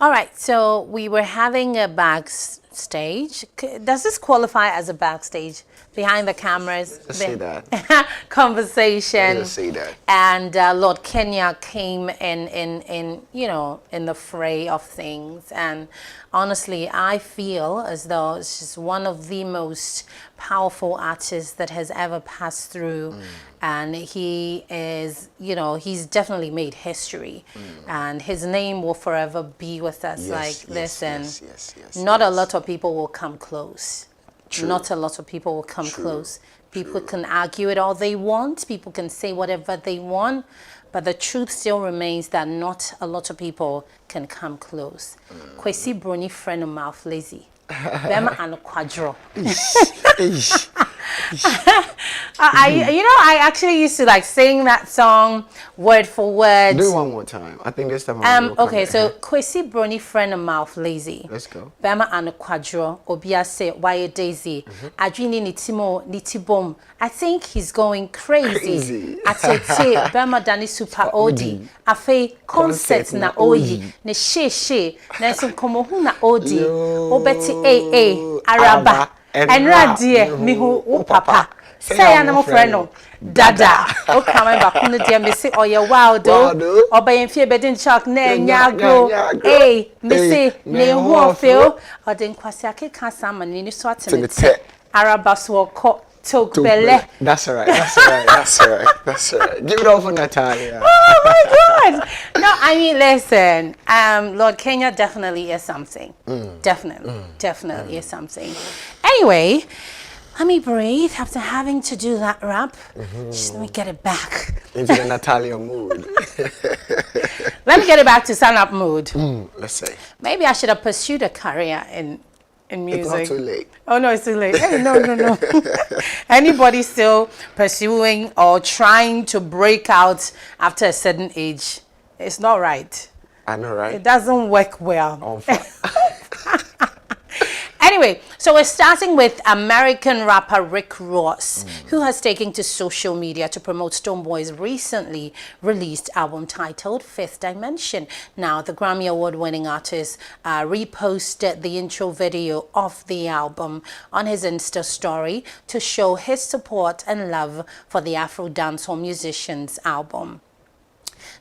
All right, so we were having a backstage. Does this qualify as a backstage? Behind the cameras? Let's say that. Conversation. Let's say that. And Lord Kenya came in the fray of things. And honestly, I feel as though it's just one of the most powerful artists that has ever passed through. And he is, he's definitely made history. And his name will forever be with us not a lot of people will come close. True. Not a lot of people will come close. People can argue it all they want. People can say whatever they want. But the truth still remains that not a lot of people can come close. Kwesi Brony friend of mouth lazy. Bema and quadro. I actually used to like sing that song word for word. Do it one more time. I think this time. Okay, so Kwesi Brony friend of mouth lazy. Let's go. Bema and quadro. Obia say why daisy. Adwini nitimo nitibom. I think he's going crazy. Atete Bema Dani super odi. Afe concert na oyi. Ne she. Na so komo hu na odi. Obeti Araba. And radie mihu o papa. Say ya na mo friend dada. O come back no dia me say oye wild o. Obayen fie bedin chalk na nyagro. Me say ne hu ofio. Odin kwase akeka sama ni so atene. Araba so ko took belle. That's all right. Give it all for Natalia. Oh my God! No, I mean, listen. Lord Kenya definitely is something. Definitely is something. Anyway, let me breathe after having to do that rap. Just let me get it back into the Natalia mood. Let me get it back to stand-up mood. Let's say. Maybe I should have pursued a career in music. It's not too late. Oh no, it's too late. Hey, no. Anybody still pursuing or trying to break out after a certain age, it's not right. I know, right? It doesn't work well. Anyway, so we're starting with American rapper Rick Ross, who has taken to social media to promote Stonebwoy's recently released album titled Fifth Dimension. Now, the Grammy Award-winning artist reposted the intro video of the album on his Insta story to show his support and love for the Afro dancehall musician's album.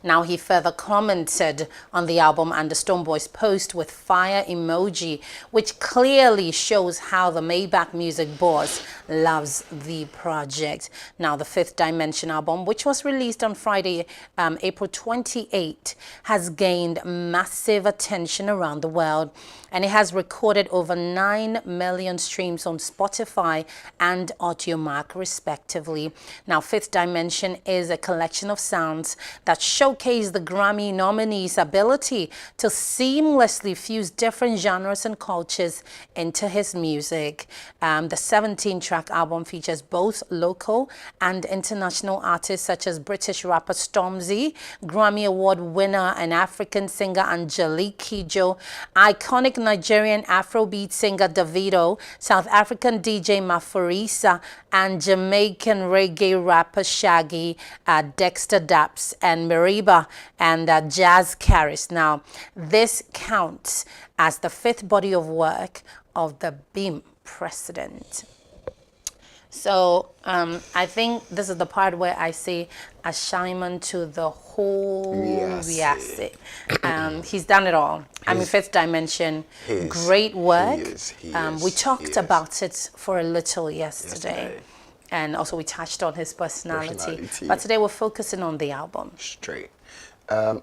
Now, he further commented on the album and the Stonebwoy's post with fire emoji, which clearly shows how the Maybach music boss loves the project. Now, the Fifth Dimension album, which was released on Friday, April 28, has gained massive attention around the world, and it has recorded over 9 million streams on Spotify and Audiomack, respectively. Now, Fifth Dimension is a collection of sounds that showcase the Grammy nominee's ability to seamlessly fuse different genres and cultures into his music. The 17-track album features both local and international artists such as British rapper Stormzy, Grammy Award winner and African singer Angelique Kidjo, iconic Nigerian Afrobeat singer Davido, South African DJ Maphorisa, and Jamaican reggae rapper Shaggy, Dexter Daps, and Mariba, and Jazz Caris. Now, this counts as the fifth body of work of the BEAM president. So I think this is the part where I say Ashaiman to the whole Riase. He's done it all. I mean, Fifth Dimension, great work. We talked about it for a little yesterday. And also we touched on his personality. But today we're focusing on the album. Straight.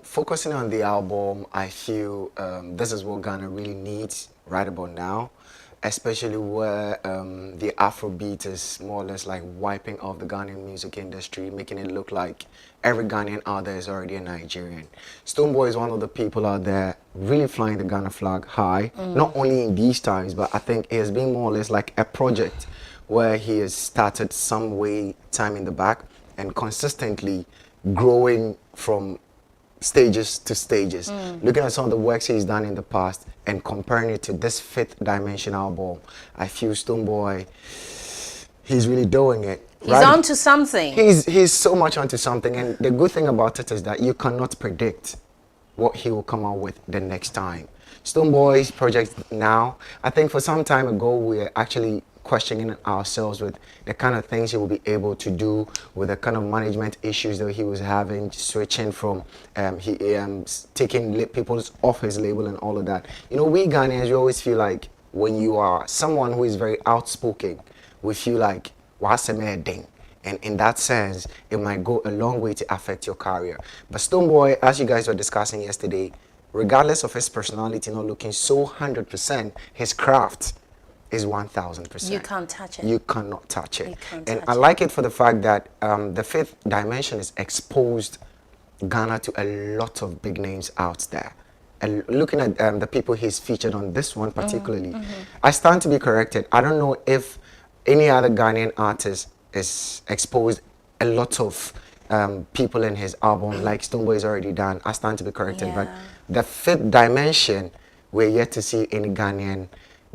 Focusing on the album, I feel this is what Ghana really needs right about now. Especially where the Afrobeat is more or less like wiping off the Ghanaian music industry, making it look like every Ghanaian out there is already a Nigerian. Stonebwoy is one of the people out there really flying the Ghana flag high, not only in these times, but I think it has been more or less like a project where he has started some way time in the back and consistently growing from stages to stages. Looking at some of the works he's done in the past and comparing it to this Fifth Dimension album, I feel Stonebwoy, he's really doing it. He's onto something. He's so much onto something, and the good thing about it is that you cannot predict what he will come out with the next time. Stoneboy's project now, I think for some time ago, we were actually questioning ourselves with the kind of things he will be able to do, with the kind of management issues that he was having, switching from taking people off his label and all of that. You know, we Ghanaians, we always feel like when you are someone who is very outspoken, we feel like what's a ding. And in that sense, it might go a long way to affect your career. But Stoneboy, as you guys were discussing yesterday, regardless of his personality not looking so 100%, his craft is 1000%. You can't touch it. You cannot touch it. You can't And touch I like it for the fact that the fifth dimension is exposed Ghana to a lot of big names out there. And looking at the people he's featured on this one particularly, I stand to be corrected. I don't know if any other Ghanaian artist is exposed a lot of people in his album like Stoneboy's already done. I stand to be corrected. But the fifth dimension, we're yet to see any Ghanaian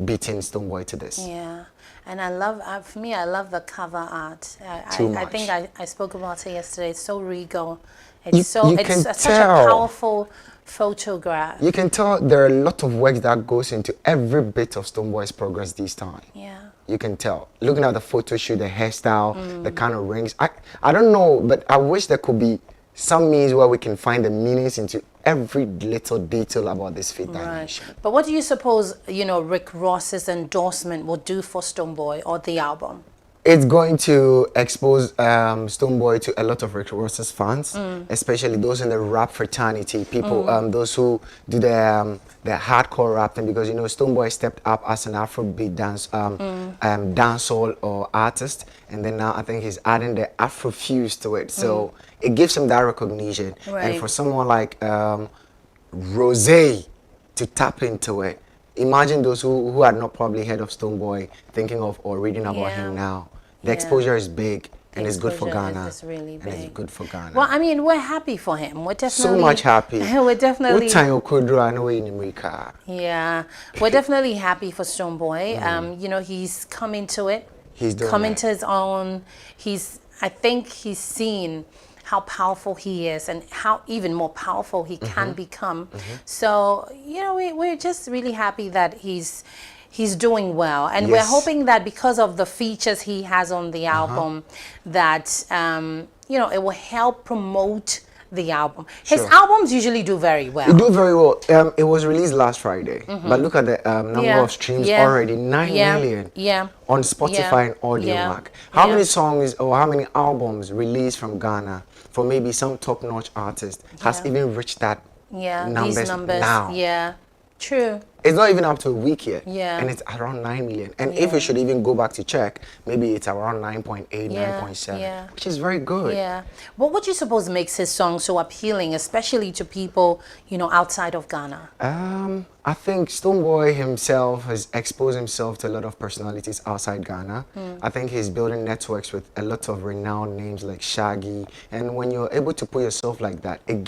beating Stoneboy to this. Yeah, and I love, for me, I love the cover art. I think I spoke about it yesterday. It's so regal. It's such a powerful photograph. You can tell there are a lot of work that goes into every bit of Stoneboy's progress this time. Yeah. You can tell. Looking at the photo shoot, the hairstyle, the kind of rings. I don't know, but I wish there could be some means where we can find the meanings into every little detail about this fifth dimension. But what do you suppose, you know, Rick Ross's endorsement will do for Stoneboy or the album? It's going to expose Stoneboy to a lot of Rick Ross's fans, especially those in the rap fraternity, people, those who do the hardcore rapping, because you know Stoneboy stepped up as an Afrobeat dancehall or artist, and then now I think he's adding the Afrofuse to it, so it gives him that recognition. Right. And for someone like Rose to tap into it, imagine those who had not probably heard of Stoneboy thinking of or reading about him now. The exposure is big, and it's good for Ghana. It's really big. And it's good for Ghana. Well, I mean, we're happy for him. We're definitely so much happy. We're definitely. Yeah, we're definitely happy for Stoneboy. You know, he's come into it. He's doing come into his own. I think he's seen how powerful he is and how even more powerful he can become. So, you know, we're just really happy that he's doing well, and we're hoping that because of the features he has on the album, that you know, it will help promote the album. His albums usually do very well. It do very well. It was released last Friday, but look at the number of streams already, 9 million on Spotify and Audiomack. How many songs or how many albums released from Ghana for maybe some top-notch artist has even reached that these numbers now? Yeah, true. It's not even up to a week yet, Yeah. and it's around 9 million. And if we should even go back to check, maybe it's around 9.8, 9.7, which is very good. Yeah. What would you suppose makes his song so appealing, especially to people, you know, outside of Ghana? I think Stoneboy himself has exposed himself to a lot of personalities outside Ghana. I think he's building networks with a lot of renowned names like Shaggy. And when you're able to put yourself like that, it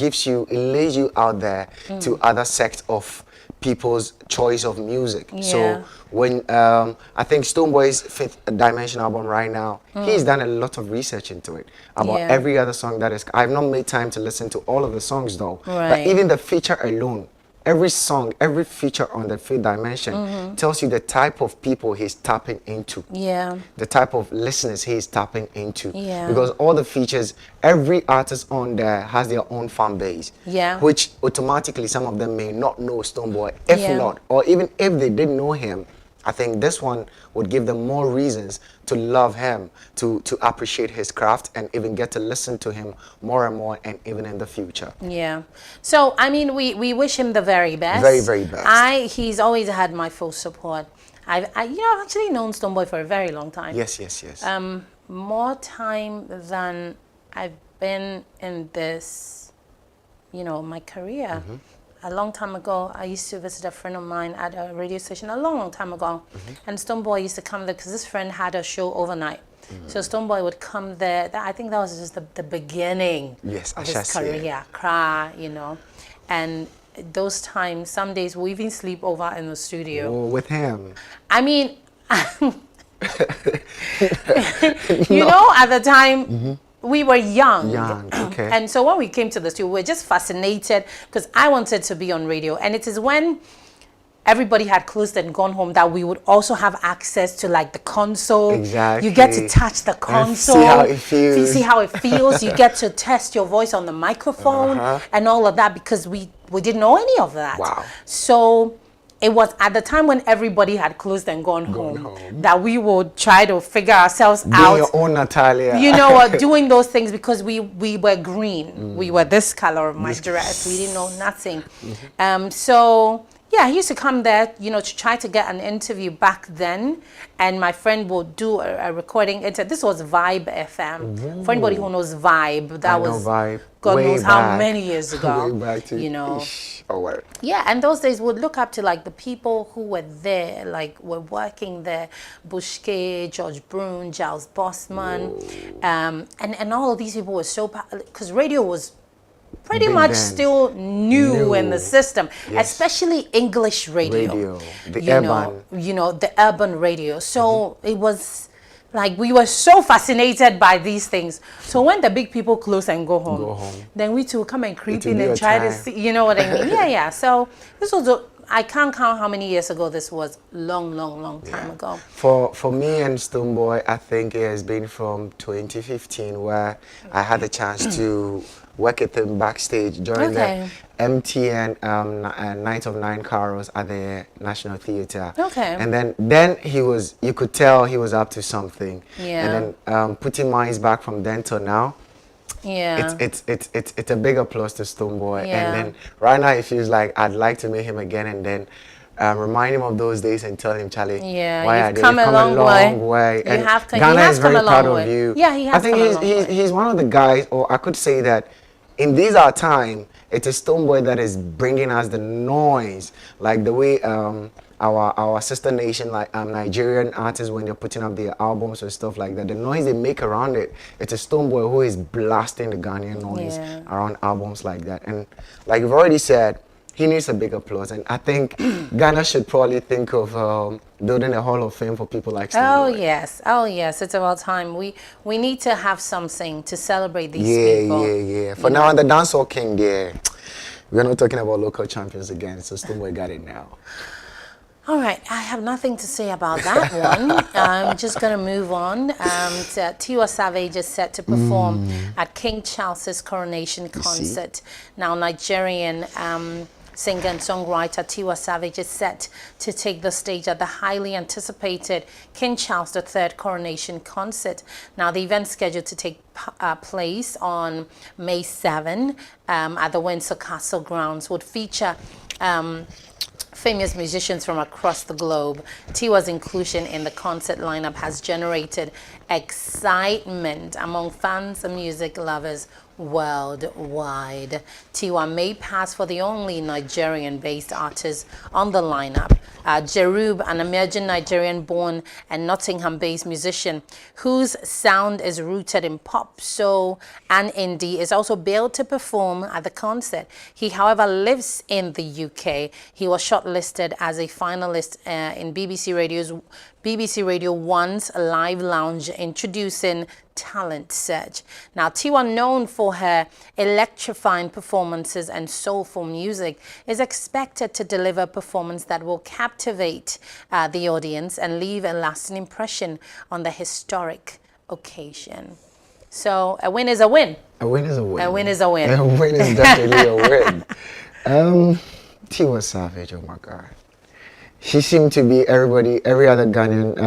lays you out there to other sects of people's choice of music. So when I think Stoneboy's fifth dimension album right now, he's done a lot of research into it about every other song that is. I've not made time to listen to all of the songs though, but even the feature alone, every song, every feature on the fifth dimension tells you the type of people he's tapping into. Yeah. The type of listeners he's tapping into. Yeah. Because all the features, every artist on there has their own fan base. Yeah. Which automatically some of them may not know Stoneboy. If not, or even if they didn't know him, I think this one would give them more reasons to love him, to appreciate his craft, and even get to listen to him more and more, and even in the future. Yeah. So, I mean, we wish him the very best. Very, very best. He's always had my full support. I've actually known Stoneboy for a very long time. Yes, yes, yes. More time than I've been in this, you know, my career. A long time ago, I used to visit a friend of mine at a radio station a long, long time ago. And Stoneboy used to come there because this friend had a show overnight. So Stoneboy would come there. I think that was just the beginning of his career. Cry, you know. And those times, some days we'll even sleep over in the studio. Oh, with him. I mean, you know, at the time, we were young. Young, okay. And so when we came to the studio, we were just fascinated because I wanted to be on radio. And it is when everybody had closed and gone home that we would also have access to like the console. Exactly. You get to touch the console. See how it feels. You see how it feels. You get to test your voice on the microphone and all of that because we didn't know any of that. Wow. So it was at the time when everybody had closed and gone home that we would try to figure ourselves out. Be your own Natalia. You know what? Doing those things because we were green. We were this color of my dress. We didn't know nothing. So yeah, he used to come there, you know, to try to get an interview back then. And my friend would do a recording. This was Vibe FM. For anybody who knows Vibe, that was Vibe. God Way knows how back. many years ago. Way back to, you know. Oh, word. Yeah, and those days would look up to like the people who were there, like were working there, Bushke, George Brune, Giles Bossman, and all of these people were so, because radio was pretty Big much then. still new in the system, Yes. especially English radio. The you urban. you know, the urban radio. So it was like we were so fascinated by these things. So when the big people close and go home, then we too come and creep will in be and your try to time. see, you know what I mean? Yeah. So this was I can't count how many years ago this was. Long time ago. For me and Stoneboy, I think it has been from 2015 where I had the chance to work with him backstage during the MTN Night of Nine Carols at the National Theatre. Okay. And then he was, you could tell he was up to something. Yeah. And then putting minds back from then till now. Yeah. It's a big applause to Stoneboy. Yeah. And then right now it feels like I'd like to meet him again and then remind him of those days and tell him, Charlie, yeah, you've come a long way. And you have Ghana is very proud of you. Yeah, he has I think he's one of the guys, or I could say that in these our time, it is Stoneboy that is bringing us the noise, like the way our sister nation, like Nigerian artists, when they're putting up their albums or stuff like that, the noise they make around it, it's a Stoneboy who is blasting the Ghanaian noise around albums like that. And like you've already said, he needs a big applause, and I think Ghana should probably think of building a hall of fame for people like Stoneboy. Oh yes, it's about time. We need to have something to celebrate these people. Yeah. For now, the dancehall king, we're not talking about local champions again, so Stoneboy got it now. All right, I have nothing to say about that one. I'm just going to move on. Tiwa Savage is set to perform at King Charles's coronation concert. Now, Nigerian singer and songwriter Tiwa Savage is set to take the stage at the highly anticipated King Charles III coronation concert. Now, the event scheduled to take place on May 7 at the Windsor Castle grounds would feature famous musicians from across the globe. Tiwa's inclusion in the concert lineup has generated excitement among fans and music lovers worldwide. Tiwa may pass for the only Nigerian-based artist on the lineup. Jerub, an emerging Nigerian-born and Nottingham-based musician whose sound is rooted in pop, soul, and indie, is also billed to perform at the concert. He, however, lives in the UK. He was shortlisted as a finalist in BBC Radio 1's Live Lounge, introducing Talent Search. Now, Tiwa, known for her electrifying performances and soulful music, is expected to deliver a performance that will captivate the audience and leave a lasting impression on the historic occasion. So, a win is a win. A win is a win. A win is a win. A win is definitely a win. Tiwa Savage, oh my God. She seemed to be every other Ghanaian,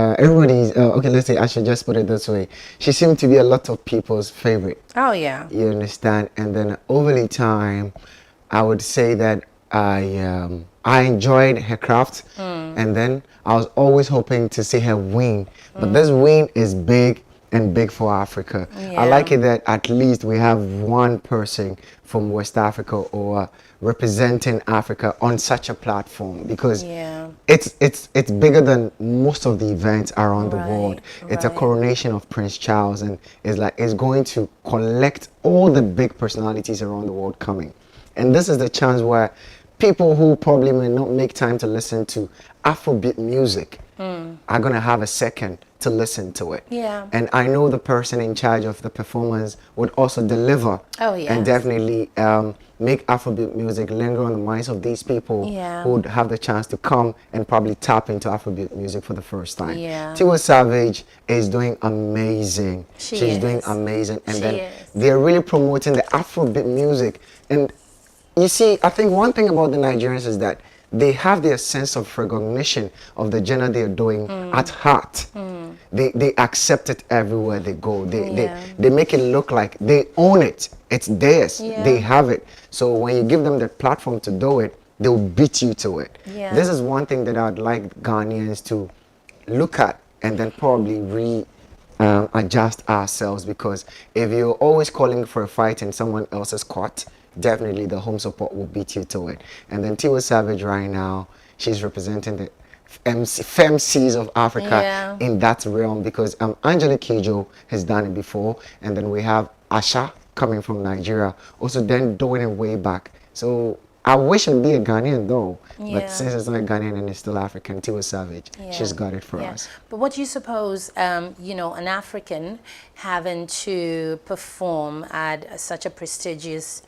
okay, let's say, I should just put it this way. She seemed to be a lot of people's favorite. Oh, yeah. You understand? And then over the time, I would say that I enjoyed her craft. And then I was always hoping to see her win. But this win is big and big for Africa. Yeah. I like it that at least we have one person from West Africa or representing Africa on such a platform, because it's bigger than most of the events around the world. It's a coronation of Prince Charles, and it's going to collect all the big personalities around the world coming. And this is the chance where people who probably may not make time to listen to Afrobeat music are going to have a second to listen to it. Yeah. And I know the person in charge of the performance would also deliver Oh, yes. and definitely make Afrobeat music linger on the minds of these people Yeah. who would have the chance to come and probably tap into Afrobeat music for the first time. Yeah. Tiwa Savage is doing amazing. She's doing is. amazing. And She then is. they're really promoting the Afrobeat music. And you see, I think one thing about the Nigerians is that they have their sense of recognition of the genre they're doing at heart. They accept it everywhere they go. They make it look like they own it. It's theirs. Yeah. They have it. So when you give them the platform to do it, they'll beat you to it. Yeah. This is one thing that I'd like Ghanaians to look at and then probably adjust ourselves, because if you're always calling for a fight in someone else's court, definitely the home support will beat you to it. And then Tiwa Savage right now, she's representing the femcs of Africa in that realm, because Angelique Kidjo has done it before, and then we have Asha coming from Nigeria, also then doing it way back. So I wish it'd be a Ghanaian though, but since it's not a Ghanaian and it's still African, Tiwa Savage, she's got it for us. But what do you suppose, you know, an African having to perform at such a prestigious,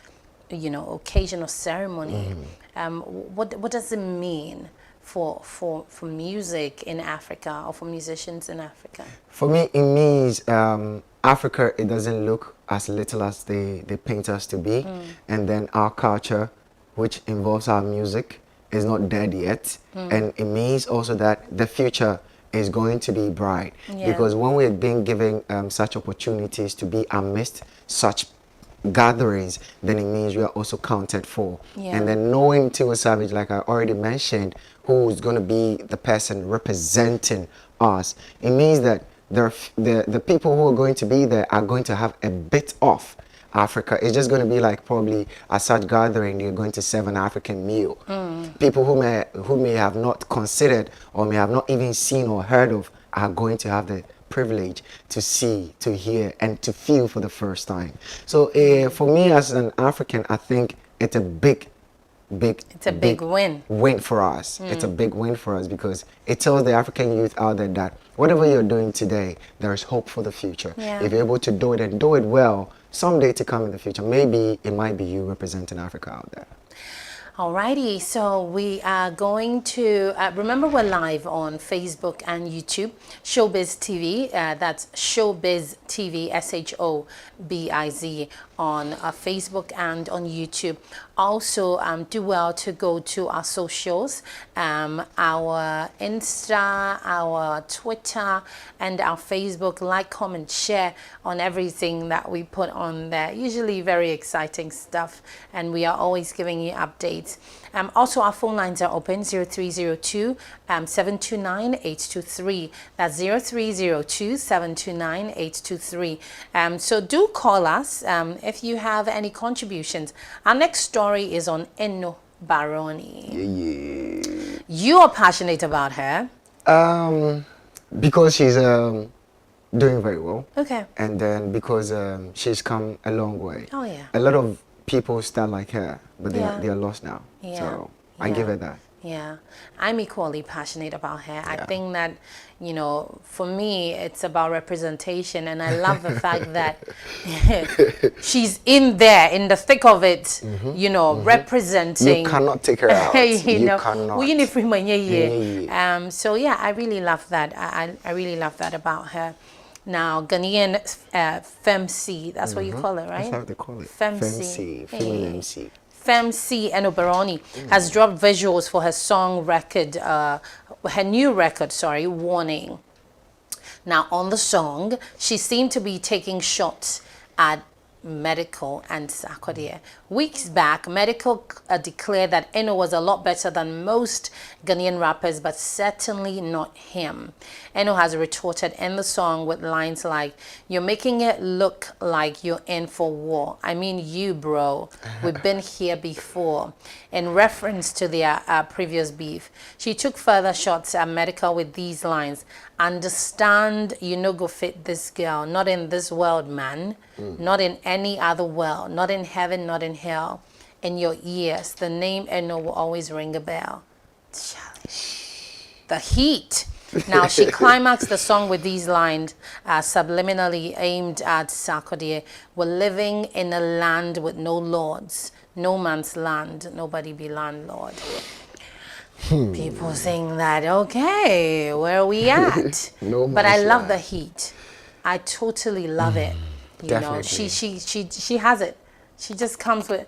you know, occasion or ceremony, what does it mean for music in Africa, or for musicians in Africa? For me, it means Africa, it doesn't look as little as they paint us to be. And then our culture, which involves our music, is not dead yet. And it means also that the future is going to be bright. Because when we're being given such opportunities to be amidst such gatherings, then it means we are also counted for. And then knowing Tiwa Savage, like I already mentioned, who's going to be the person representing us, it means that the people who are going to be there are going to have a bit of Africa. It's just going to be like probably at such gathering, you're going to serve an African meal. People who may have not considered or may have not even seen or heard of are going to have the privilege to see, to hear, and to feel for the first time. So for me as an African, I think it's a big win for us. It's a big win for us, because it tells the African youth out there that whatever you're doing today, there is hope for the future. If you're able to do it and do it well, someday to come in the future, maybe it might be you representing Africa out there. Alrighty, so we are going to, remember we're live on Facebook and YouTube, Shobiz TV, that's Shobiz TV, SHOBIZ, on Facebook and on YouTube. Also, do well to go to our socials, our Insta, our Twitter, and our Facebook. Like, comment, share on everything that we put on there. Usually very exciting stuff, and we are always giving you updates. Also, our phone lines are open, 0302 729 823. That's 0302 729 823. So do call us if you have any contributions. Our next story is on Eno Baroni. You are passionate about her. Because she's doing very well. Okay. And then because she's come a long way. Oh, yeah. A lot of people start like her, but they are lost now. So I give her that. Yeah, I'm equally passionate about her. I think that, you know, for me, it's about representation, and I love the fact that she's in there, in the thick of it, you know, representing. You cannot take her out. You know, cannot. So yeah, I really love that. I really love that about her. Now, Ghanaian femc, that's what you call it, right? That's how they call it. Femc. Female MC. Femc Eno Baroni has dropped visuals for her song record, her new record, Warning. Now, on the song, she seemed to be taking shots at Medical and Sarkodie. Weeks back, Medical declared that Eno was a lot better than most Ghanaian rappers, but certainly not him. Eno has retorted in the song with lines like, "You're making it look like you're in for war. I mean you, bro. We've been here before," in reference to their previous beef. She took further shots at Medical with these lines: "Understand you no go fit this girl, not in this world, man. Not in any other world, not in heaven, not in hell. In your ears, the name Eno will always ring a bell." The heat. Now, she climaxed the song with these lines, subliminally aimed at Sarkodie. We're living in a land with no lords, no man's land, nobody be landlord. People saying that, okay, where are we at? No But I man's love the land. heat. I totally love it. You know, Definitely. she has it. She just comes with.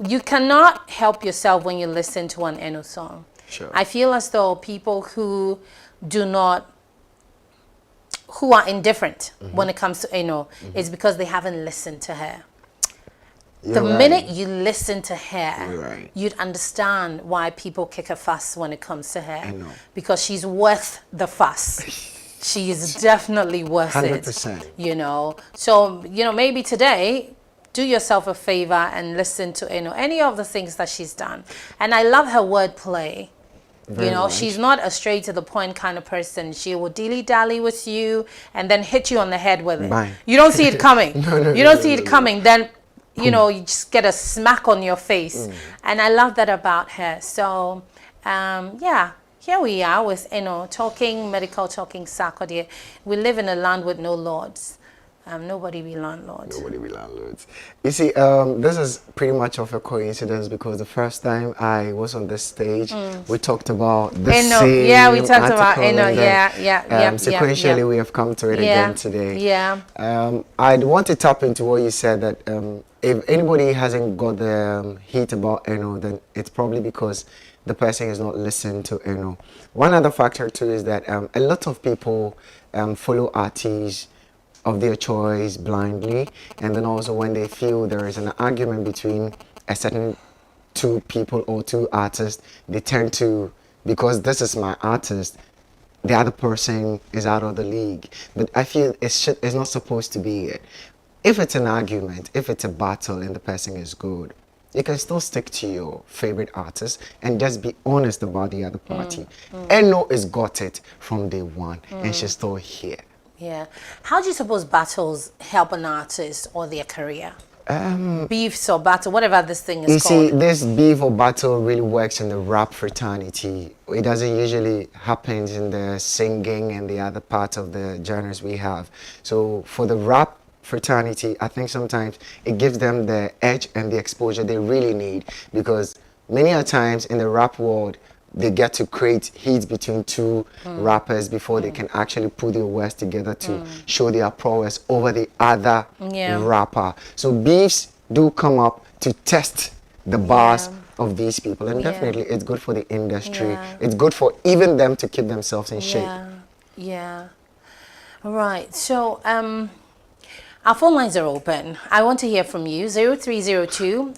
You cannot help yourself when you listen to an Eno song. Sure. I feel as though people who are indifferent when it comes to Eno is because they haven't listened to her. The You're right. minute you listen to her, You're right. you'd understand why people kick a fuss when it comes to her. I know. Because she's worth the fuss. She is definitely worth 100%. it. You know. So, you know, maybe today, do yourself a favor and listen to any of the things that she's done. And I love her wordplay. Very You know, much. she's not a straight to the point kind of person. She will dilly-dally with you and then hit you on the head with it. Bang. You don't see it coming. You don't see it no. coming. Then, you know, you just get a smack on your face. And I love that about her. So, yeah, here we are with, talking medical, talking Sarkodie. We live in a land with no lords. Nobody be landlords. Nobody be landlords. You see, this is pretty much of a coincidence because the first time I was on this stage, we talked about the Eno, same yeah, we talked about article Eno, and then, yeah, sequentially, yeah. we have come to it Yeah, again today. yeah. I'd want to tap into what you said that if anybody hasn't got the heat about Eno, then it's probably because the person has not listened to Eno. One other factor too is that a lot of people follow artists of their choice blindly, and then also when they feel there is an argument between a certain two people or two artists, they tend to, because this is my artist, the other person is out of the league. But I feel it's not supposed to be it. If it's an argument, if it's a battle and the person is good, you can still stick to your favorite artist and just be honest about the other party. Eno has got it from day one, and she's still here. Yeah. How do you suppose battles help an artist or their career? Beefs or battle, whatever this thing is You see, called. this beef or battle really works in the rap fraternity. It doesn't usually happen in the singing and the other parts of the genres we have. So for the rap fraternity, I think sometimes it gives them the edge and the exposure they really need, because many a times in the rap world, they get to create heat between two rappers before they can actually put their words together to show their prowess over the other Yeah. rapper. So beefs do come up to test the bars of these people, and Yeah. definitely it's good for the industry. Yeah. It's good for even them to keep themselves in shape. Yeah. Yeah. Right. So, our phone lines are open. I want to hear from you. 0302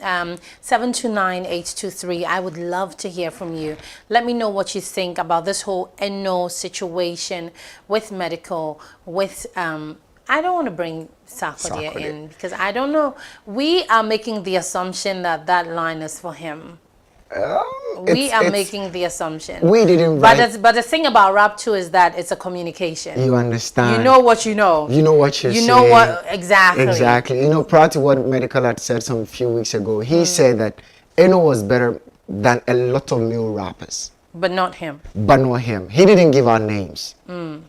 729 823. I would love to hear from you. Let me know what you think about this whole Eno situation with medical, with I don't want to bring Sarkodie Sarkodie. in because I don't know. We are making the assumption that that line is for him. We are making the assumption. We didn't But write. but the thing about rap too is that it's a communication. You understand. You know what you know. You know what you're You saying. know what exactly. Exactly. You know, prior to what Medical had said some few weeks ago, he said that Eno was better than a lot of male rappers, But not him. but not him. He didn't give our names.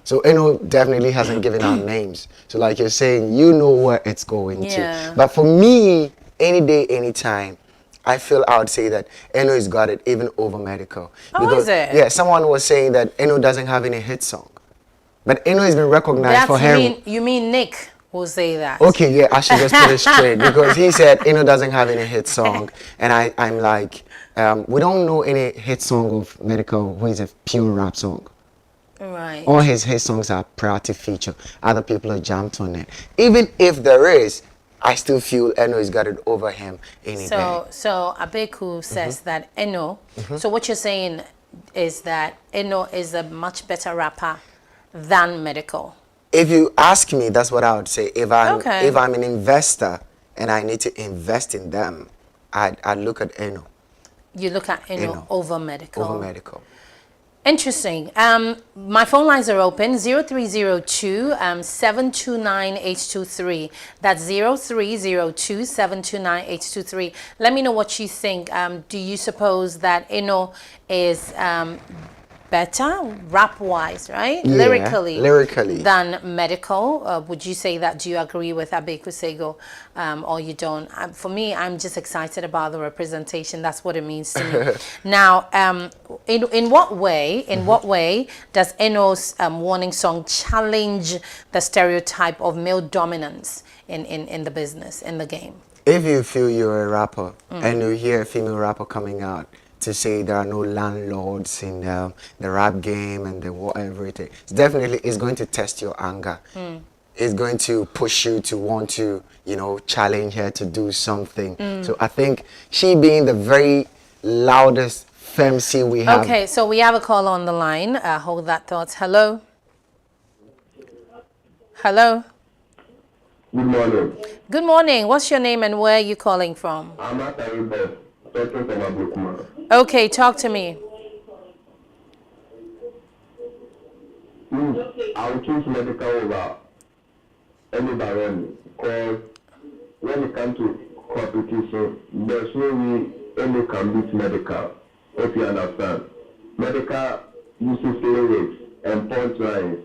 So Eno definitely hasn't given our names. So like you're saying, you know where it's going Yeah. to. But for me, any day, anytime, I feel I would say that Eno has got it even over Medical. Oh, is it? Yeah, someone was saying that Eno doesn't have any hit song. But Eno has been recognized for him. You mean Nick will say that. Okay, yeah, I should just put it straight because he said Eno doesn't have any hit song, and I'm like, we don't know any hit song of Medical who is a pure rap song. Right. All his hit songs are priority feature. Other people have jumped on it. Even if there is, I still feel Eno has got it over him any day. So Abeku says that Eno. So what you're saying is that Eno is a much better rapper than Medical. If you ask me, that's what I would say. If I'm an investor and I need to invest in them, I'd look at Eno You look at Eno over Medical. over Medical. Interesting. My phone lines are open. 0302 729 823. That's 0302 729 823. Let me know what you think. Do you suppose that Eno is better rap-wise, right? Yeah, lyrically. Than medical. Would you say that? Do you agree with Abeku Sego, or you don't? For me, I'm just excited about the representation. That's what it means to me. Now, in what way? In what way does Eno's warning song challenge the stereotype of male dominance in the business, in the game? If you feel you're a rapper and you hear a female rapper coming out to say there are no landlords in the rap game and the whatever it is, it's going to test your anger. It's going to push you to want to, you know, challenge her to do something. So I think she being the very loudest femc we have. Okay, so we have a call on the line. Hold that thought. Hello? Hello? Good morning. Good morning. What's your name and where are you calling from? I'm at Aribet, talking from Abrukuma. Okay, talk to me. I'll choose medical over any barren because when it comes to competition, there's no way any can beat medical, if you understand. Medical uses lyrics and punchlines.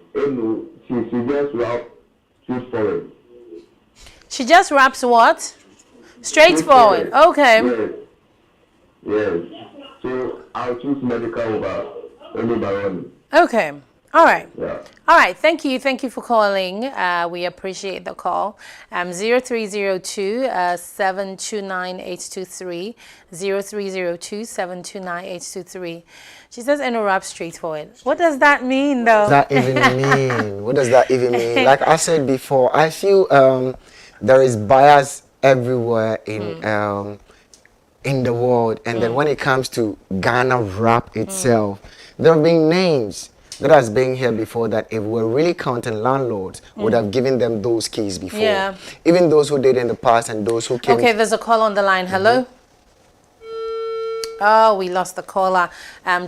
She just rap straightforward. She just raps what? Straightforward. Okay. Yes. So I'll choose medical over any barren. Okay. All right. Yeah. All right. Thank you. Thank you for calling. We appreciate the call. 0302 729 823 0302 729 823. She says Eno rap straightforward. What does that mean, though? What does that even mean? What does that even mean? Like I said before, I feel there is bias everywhere in the world, and then when it comes to Ghana rap itself, there have been names that has been here before that if we're really counting landlords would have given them those keys before. Yeah. Even those who did in the past and those who came. Okay, there's a call on the line. Hello? Oh, we lost the caller.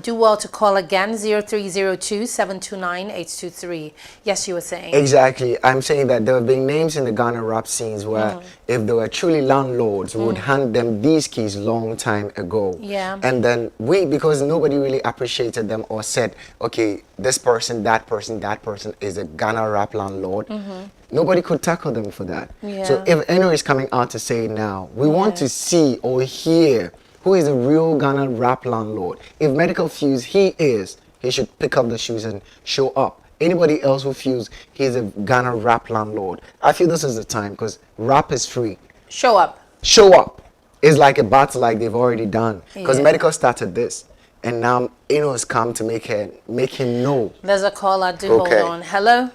Do well to call again, 0302 729 823. Yes, you were saying. Exactly. I'm saying that there have been names in the Ghana rap scenes where if they were truly landlords, we would hand them these keys long time ago. Yeah. And then because nobody really appreciated them or said, okay, this person, that person is a Ghana rap landlord. Nobody could tackle them for that. Yeah. So if anyone is coming out to say it now, we want to see or hear who is a real Ghana rap landlord. If Medical feels he should pick up the shoes and show up. Anybody else who feels he's a Ghana rap landlord, I feel this is the time because rap is free. Show up. Show up. It's like a battle like they've already done. Because Medical started this. And now Eno has come to make him know. There's a caller. Do hold on. Hello?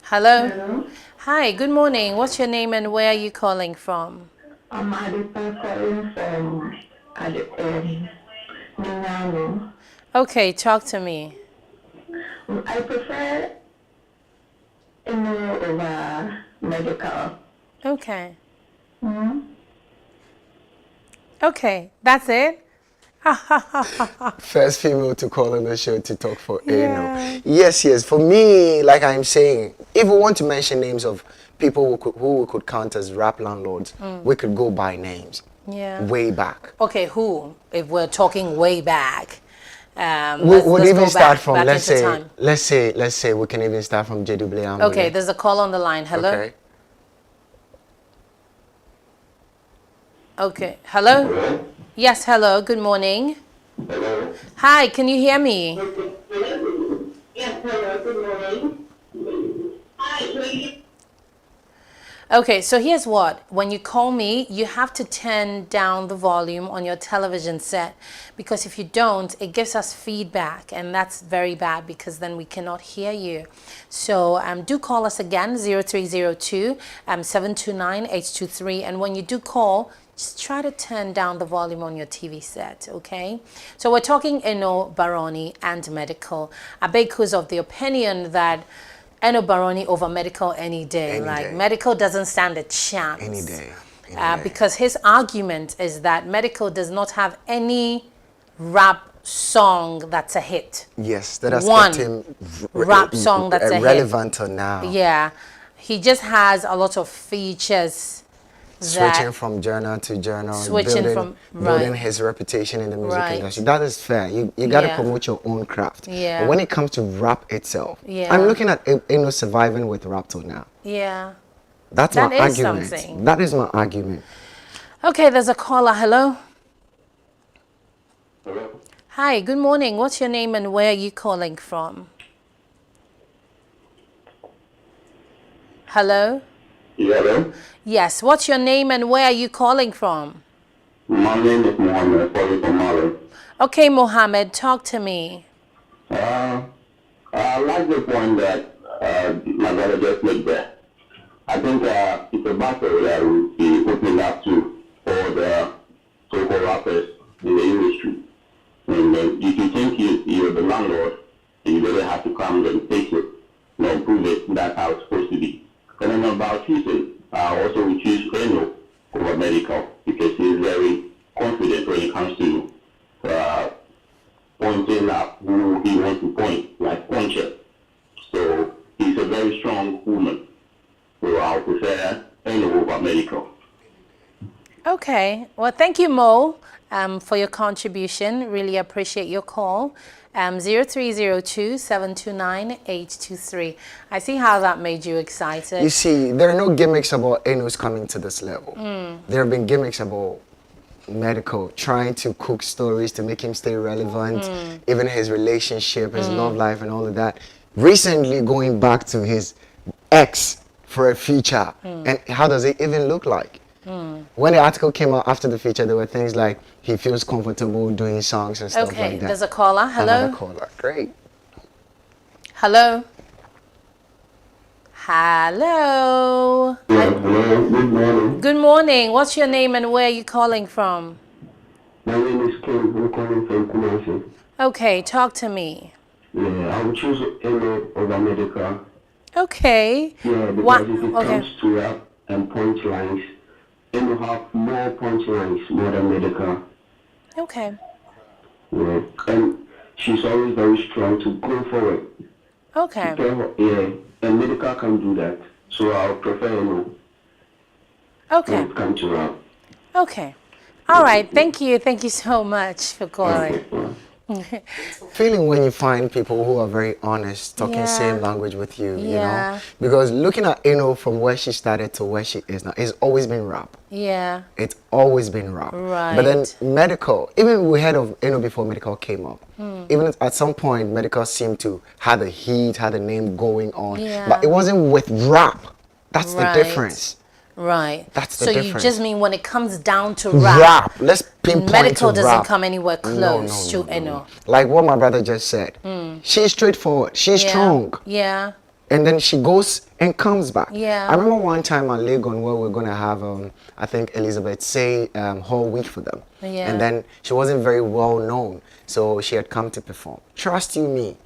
Hello? Hello. Hi, good morning. What's your name and where are you calling from? I'm Adepa calling from Milano. Okay, talk to me. I prefer Eno over medical. Okay. Okay, that's it? First female to call on the show to talk for Eno. Yes. For me, like I'm saying, if we want to mention names of people who we could count as rap landlords, we could go by names. Yeah. Way back. Okay, who? If we're talking way back. We'll even start from, let's say we can even start from JW. Okay, there's a call on the line. Hello? Okay. Hello? Yes, hello. Good morning. Hello. Hi, can you hear me? Yes, hello, good morning. Hi, Okay, so here's what. When you call me, you have to turn down the volume on your television set because if you don't, it gives us feedback and that's very bad because then we cannot hear you. So do call us again, 0302 729 823. And when you do call, just try to turn down the volume on your TV set, okay? So we're talking Eno, Baroni, and Medical. Abeku's of the opinion that Eno Baroni over Medical any day. Medical doesn't stand a chance. Any day. Because his argument is that Medical does not have any rap song that's a hit. Yes, that has One kept him rap song that's a hit. relevant now. Yeah, he just has a lot of features switching from genre to genre, Switching building, from- building right. his reputation in the music Right. industry. That is fair. You got to Yeah. promote your own craft. Yeah. But when it comes to rap itself, Yeah. I'm looking at surviving with rap till now. Yeah. That's That my is argument. something. That is my argument. Okay, there's a caller. Hello. Hello? Hi, good morning. What's your name and where are you calling from? Hello? Yeah, hello? Yes, what's your name and where are you calling from? My name is Mohammed, calling from Mali. Okay, Mohammed, talk to me. I like the point that my brother just made there. I think it's a battle that will be opening up to all the so-called rappers in the industry. And if you think you're the landlord, you really have to come and fix it, prove it. That's how it's supposed to be. And then about choosing, I also would choose Eno over Medical because he's very confident when it comes to pointing out who he wants to point, like Puncher. So he's a very strong woman. So I'll prefer Eno over Medical. Okay, well, thank you, Mo, for your contribution. Really appreciate your call. 0302-729-823. I see how that made you excited. You see, there are no gimmicks about Enos coming to this level. There have been gimmicks about Medical trying to cook stories to make him stay relevant, even his relationship, his love life, and all of that. Recently, going back to his ex for a feature, and how does it even look like? When the article came out after the feature, there were things like he feels comfortable doing songs and stuff Okay, like that. there's a caller. Hello? Another caller. Great. Hello? Hello? Hello, good morning. Good morning. What's your name and where are you calling from? My name is Ken. I'm calling from Kumasi. Okay, talk to me. Yeah, I would choose Eno over Medical. Okay. Yeah, because What? if it Okay. comes to rap and punchlines, Eno have more punchlines more than Medical. Okay. Yeah, and she's always very strong to go forward. Okay. Yeah, and Medical can do that. So I'll prefer Eno Okay. when it comes to rap. Okay. All right. Thank you. Thank you so much for calling. Feeling when you find people who are very honest, talking Yeah. same language with you, you Yeah. know? Because looking at Eno from where she started to where she is now, it's always been rap. Yeah. It's always been rap. Right. But then Medical, even we heard of Eno before Medical came up. Hmm. Even at some point, Medical seemed to have the heat, had the name going on. Yeah. But it wasn't with rap. That's Right. the difference. Right. That's the so difference. you just mean when it comes down to Rap. rap, Let's pinpoint Medical to doesn't rap. come anywhere close to Eno. Like what my brother just said. She's straightforward. She's Yeah. strong. Yeah. And then she goes and comes back. Yeah. I remember one time on Legon where we're gonna have I think Elizabeth say whole week for them. Yeah. And then she wasn't very well known, so she had come to perform. Trust you me,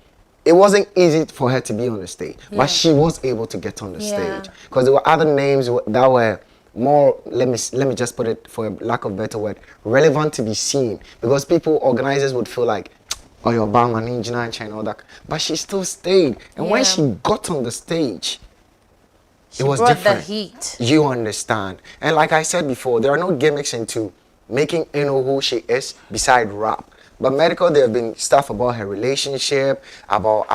it wasn't easy for her to be on the stage, Yeah. but she was able to get on the Yeah. stage because there were other names that were more, let me just put it for lack of a better word, relevant to be seen, because people, organizers would feel like, oh, you're bang and engineer and all that, but she still stayed. And when Yeah. she got on the stage, She it was brought different. the heat. You understand. And like I said before, there are no gimmicks into making Eno who she is beside rap. But Medical, there have been stuff about her relationship, about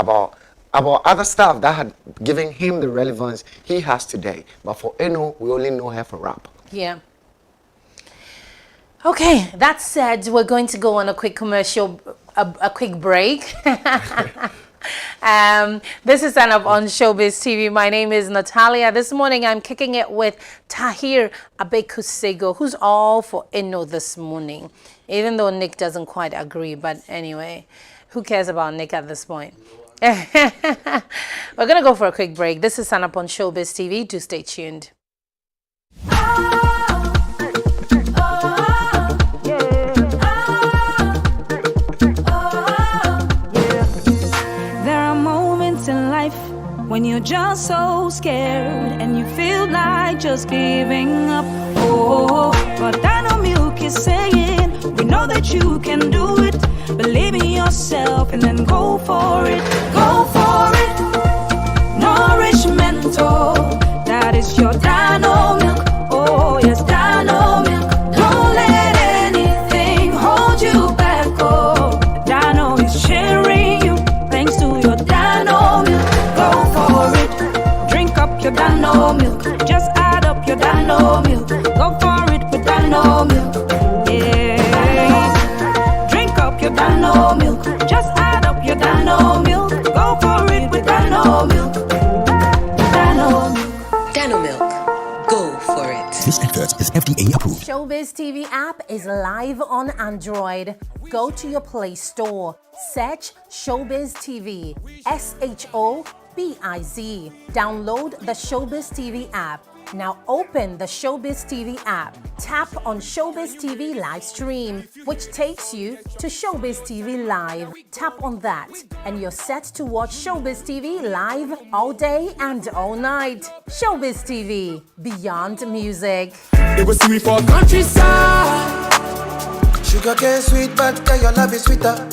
other stuff that had given him the relevance he has today. But for Eno, we only know her for rap. Yeah. Okay, that said, we're going to go on a quick commercial, a quick break. This is Stand Up on Showbiz TV. My name is Natalia. This morning I'm kicking it with Tahir Abekusego, who's all for Eno this morning, even though Nick doesn't quite agree. But anyway, who cares about Nick at this point? We're going to go for a quick break. This is Stand Up on Showbiz TV. Do stay tuned. There are moments in life when you're just so scared and you feel like just giving up. Oh, but Dino Milk is saying, we know that you can do it. Believe in yourself and then go for it. Go for it. Nourishment, oh, that is your Dino Milk. Oh, yes, Just add up your Dano milk. Go for it with Dano milk. Dano milk. Dano Milk. Go for it. This advert is FDA approved. Showbiz TV app is live on Android. Go to your Play Store. Search Showbiz TV. SHOBIZ. Download the Showbiz TV app. Now open the Showbiz TV app. Tap on Showbiz TV live stream, which takes you to Showbiz TV Live. Tap on that, and you're set to watch Showbiz TV live all day and all night. Showbiz TV, beyond music. It was sweet for countryside. Sugar cane sweet, but your love is sweeter.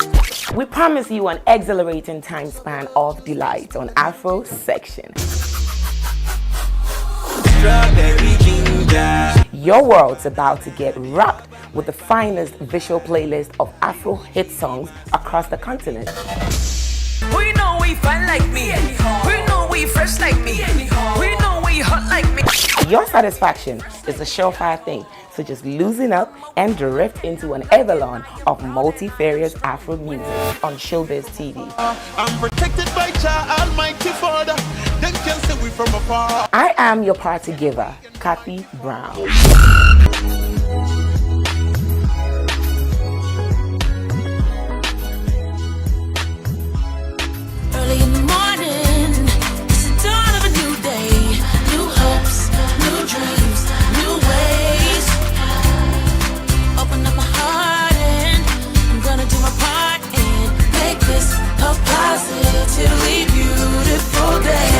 We promise you an exhilarating time span of delight on Afro Section. Strawberry ginger. Your world's about to get rocked with the finest visual playlist of Afro hit songs across the continent. We know we fun like me. We know we fresh like me. We know we hot like me. Your satisfaction is a surefire thing, so just loosen up and drift into an Avalon of multifarious Afro music on Showbiz TV. I'm protected by Jah Almighty Father. Them can see we from afar. I am your party giver, Kathy Brown. Early in the morning, it's the dawn of a new day. New hopes, new dreams, new ways. Open up my heart and I'm gonna do my part and make this a positively beautiful day.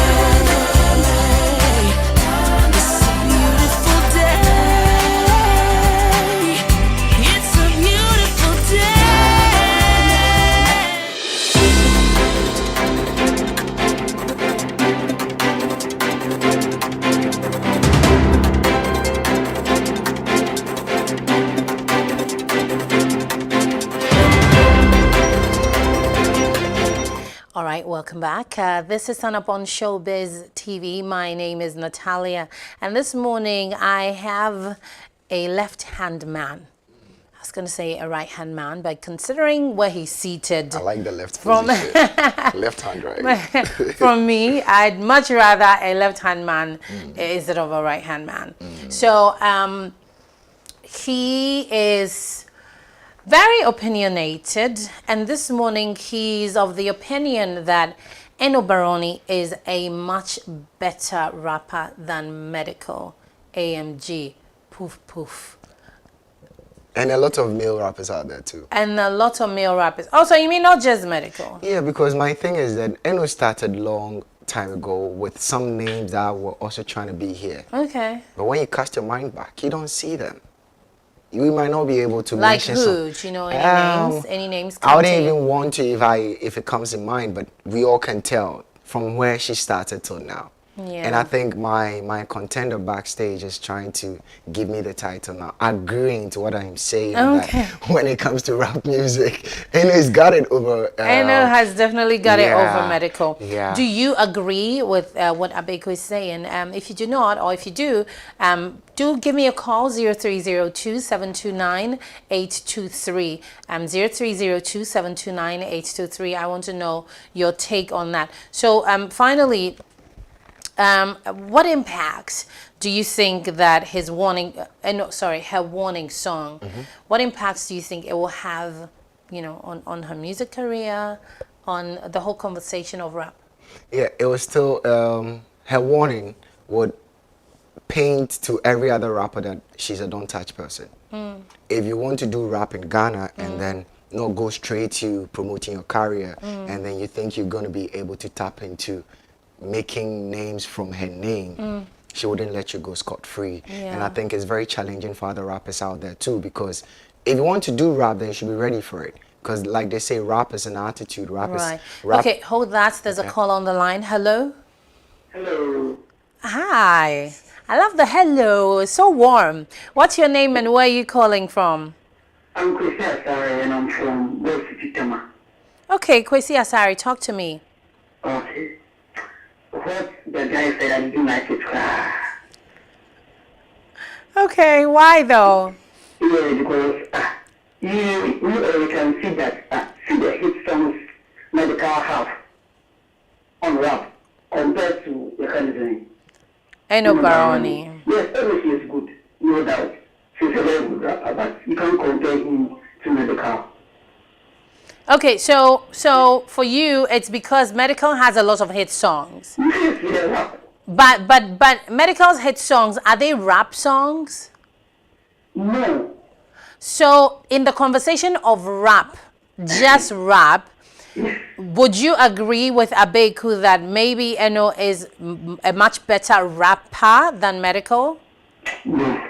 It's a beautiful day. It's a beautiful day. All right, welcome back. This is Sun Up on Showbiz TV. My name is Natalia, and this morning I have a left-hand man. I was going to say a right-hand man, but considering where he's seated, I like the left From- position. Left hand, right? from me, I'd much rather a left-hand man instead of a right-hand man. So he is very opinionated, and this morning he's of the opinion that Eno Baroni is a much better rapper than Medical, AMG, Poof Poof, And a lot of male rappers out there too. and a lot of male rappers. Oh, so you mean not just Medical? Yeah, because my thing is that Eno started long time ago with some names that were also trying to be here. Okay. But when you cast your mind back, you don't see them. You might not be able to Like mention who? some. Do you know any names? Any names? I wouldn't come to you? even want to if it comes in mind, but we all can tell from where she started till now. Yeah. And I think my contender backstage is trying to give me the title now, agreeing to what I'm saying. Okay. That when it comes to rap music, Eno's got it over. Eno has definitely got it yeah, over Medical. yeah. Do you agree with what Abeko is saying? If you do not, or if you do give me a call, 0302-729-823. 0302-729-823. I want to know your take on that. So finally, what impacts do you think that his warning, her warning song, what impacts do you think it will have, on her music career, on the whole conversation of rap? Yeah, it was still her warning would paint to every other rapper that she's a don't touch person. If you want to do rap in Ghana and then not go straight to promoting your career, and then you think you're going to be able to tap into making names from her name, she wouldn't let you go scot-free. And I think it's very challenging for other rappers out there too, because if you want to do rap, then you should be ready for it. Because like they say, rap is an attitude. Rap Right. is rap. Okay, hold that. There's a call on the line. Hello? Hello. Hi. I love the hello. It's so warm. What's your name and where are you calling from? I'm Chris Asari and I'm from West Chitama. Okay, Kwesi Asari, talk to me. Okay. What the guy said I didn't like it. Okay, why though? Yeah, because you can see that see the hit medical have on rap compared to the country? Eno Baroni. Yes, everything is good, no doubt. She's a very good rapper, but you can't compare him to medical. Okay, so for you, it's because Medical has a lot of hit songs. Yeah. But Medical's hit songs, are they rap songs? No. So in the conversation of rap, just rap, would you agree with Abeku that maybe Eno is a much better rapper than Medical? No.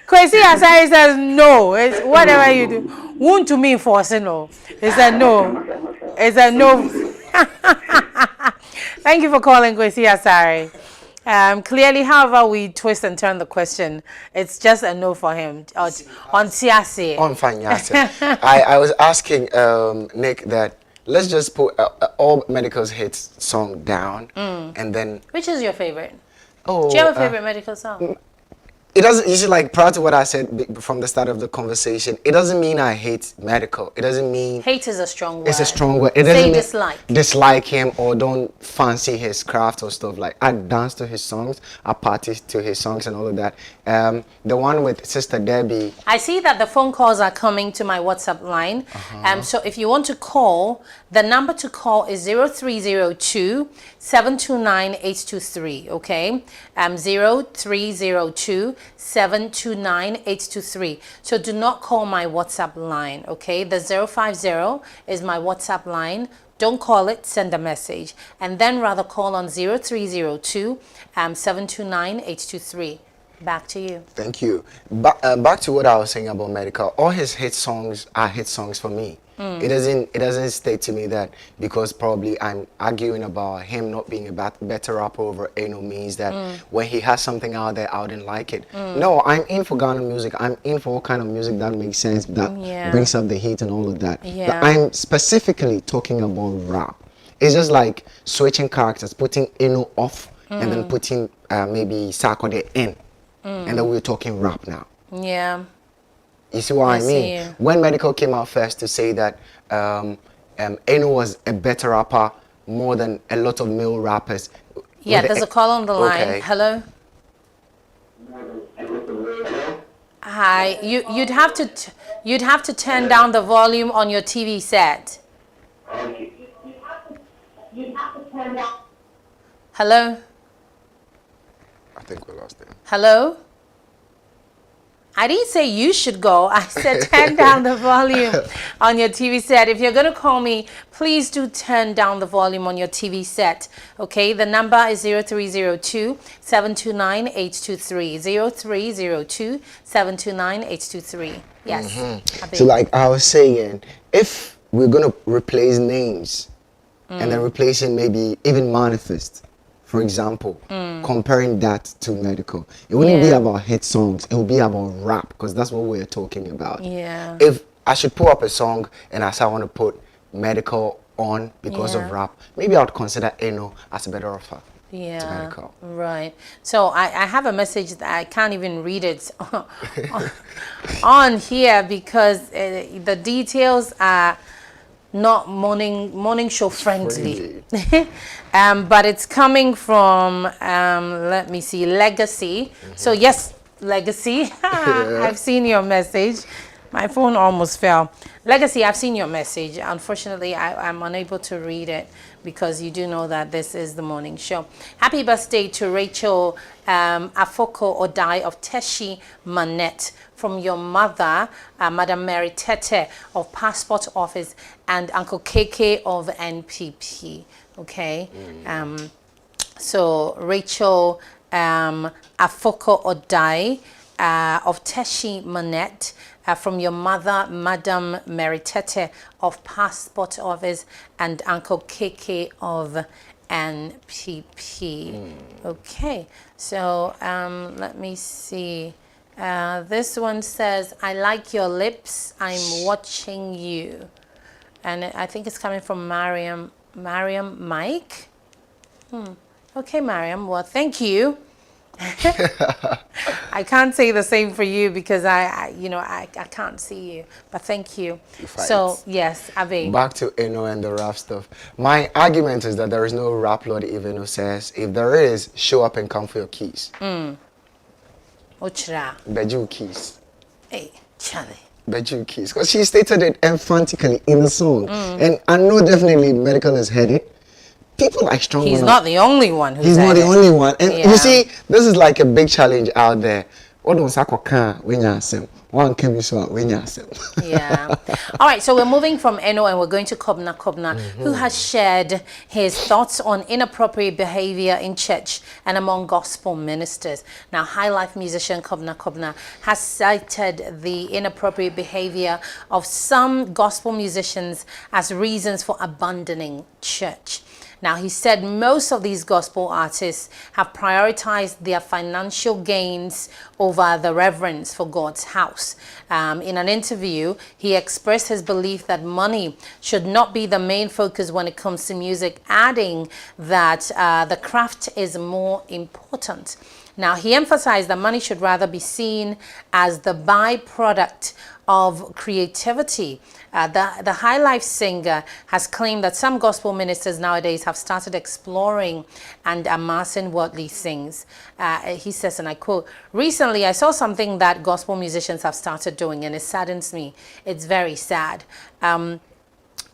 Kwesi Asai says no. It's whatever you do. Won't to me force no. It's a no. It's a no. Thank you for calling, Kwesi Asari. Clearly, however we twist and turn the question, it's just a no for him. On Siasi. On Fanyase. I was asking Nick that let's just put all Medical's hits song down and then. Which is your favorite? Oh, do you have a favorite Medical song? It doesn't, you see, like prior to what I said from the start of the conversation, it doesn't mean I hate Medical. It doesn't mean hate is a strong word. It's a strong word. It doesn't mean dislike him or don't fancy his craft or stuff. Like I dance to his songs, I party to his songs and all of that. The one with Sister Debbie. I see that the phone calls are coming to my WhatsApp line. So if you want to call, the number to call is 0302 729 823. Okay, 0302 729 823. So do not call my WhatsApp line. Okay, the 050 is my WhatsApp line. Don't call it, send a message, and then rather call on 0302 729 823. Back to you. Thank you. Back to what I was saying about Medical. All his hit songs are hit songs for me. It doesn't state to me that because probably I'm arguing about him not being a better rapper over Eno means that when he has something out there, I wouldn't like it. No, I'm in for Ghana music. I'm in for all kind of music that makes sense, that brings up the heat and all of that. But I'm specifically talking about rap. It's just like switching characters, putting Eno off and then putting maybe Sarkodie in. And then we're talking rap now. Yeah. You see what I mean? When Medical came out first to say that Eno was a better rapper more than a lot of male rappers. Yeah, there's a call on the line. Hello? Hi. You'd have to turn down the volume on your TV set. Hello? I think we lost him. Hello? I didn't say you should go. I said turn down the volume on your TV set. If you're going to call me, please do turn down the volume on your TV set. Okay, the number is 0302 729 823. 0302 729 823. Yes. So like I was saying, if we're going to replace names and then replacing maybe even manifest, for example, comparing that to Medical, it wouldn't be about hit songs. It would be about rap because that's what we're talking about. Yeah. If I should pull up a song and I say I want to put Medical on because of rap, maybe I would consider Eno as a better offer. Yeah. To Medical. Right. So I have a message that I can't even read it on here because the details are not morning show friendly. But it's coming from let me see, Legacy. So yes, Legacy. I've seen your message. My phone almost fell. Legacy, I've seen your message. Unfortunately, I'm unable to read it because you do know that this is the morning show. Happy birthday to Rachel Afoko Odai of Teshi Manette, from your mother, Madam Mary Tete of Passport Office, and Uncle KK of NPP. Okay. So Rachel Afoko Odai of Teshi Manette, from your mother, Madam Mary Tete of Passport Office, and Uncle KK of NPP. Okay, so let me see. This one says, I like your lips, I'm watching you. And I think it's coming from Mariam Mike. Okay, Mariam, well, thank you. I can't say the same for you because I can't see you. But thank you. So yes, Abe. Back to Eno and the rap stuff. My argument is that there is no rap law that Eno says. If there is, show up and come for your keys. Ochra. Beju keys. Hey, Charlie. Beju keys. Because she stated it emphatically in the song. And I know definitely medical has heard it. People like strong. He's not the only one who's He's not the it. only one. And Yeah. you see, this is like a big challenge out there. What don't sako can when you asem? One can be so when you asem. Yeah. All right. So we're moving from Eno and we're going to Kobna, who has shared his thoughts on inappropriate behavior in church and among gospel ministers. Now, high life musician Kobna has cited the inappropriate behavior of some gospel musicians as reasons for abandoning church. Now, he said most of these gospel artists have prioritized their financial gains over the reverence for God's house. In an interview, he expressed his belief that money should not be the main focus when it comes to music, adding that the craft is more important. Now, he emphasized that money should rather be seen as the byproduct of creativity. The High Life singer has claimed that some gospel ministers nowadays have started exploring and amassing worldly things. He says, and I quote, "Recently, I saw something that gospel musicians have started doing, and it saddens me. It's very sad."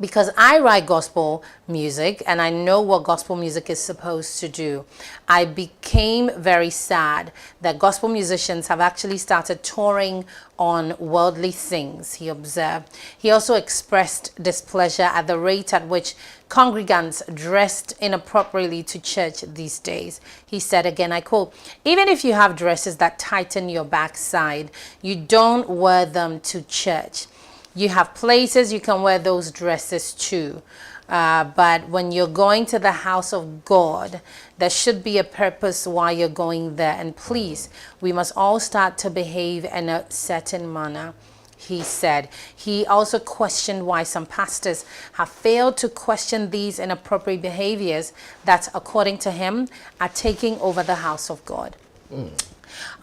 Because I write gospel music and I know what gospel music is supposed to do. I became very sad that gospel musicians have actually started touring on worldly things, he observed. He also expressed displeasure at the rate at which congregants dressed inappropriately to church these days. He said again, I quote, "Even if you have dresses that tighten your backside, you don't wear them to church. You have places you can wear those dresses to. But when you're going to the house of God, there should be a purpose why you're going there. And please, we must all start to behave in a certain manner," he said. He also questioned why some pastors have failed to question these inappropriate behaviors that, according to him, are taking over the house of God.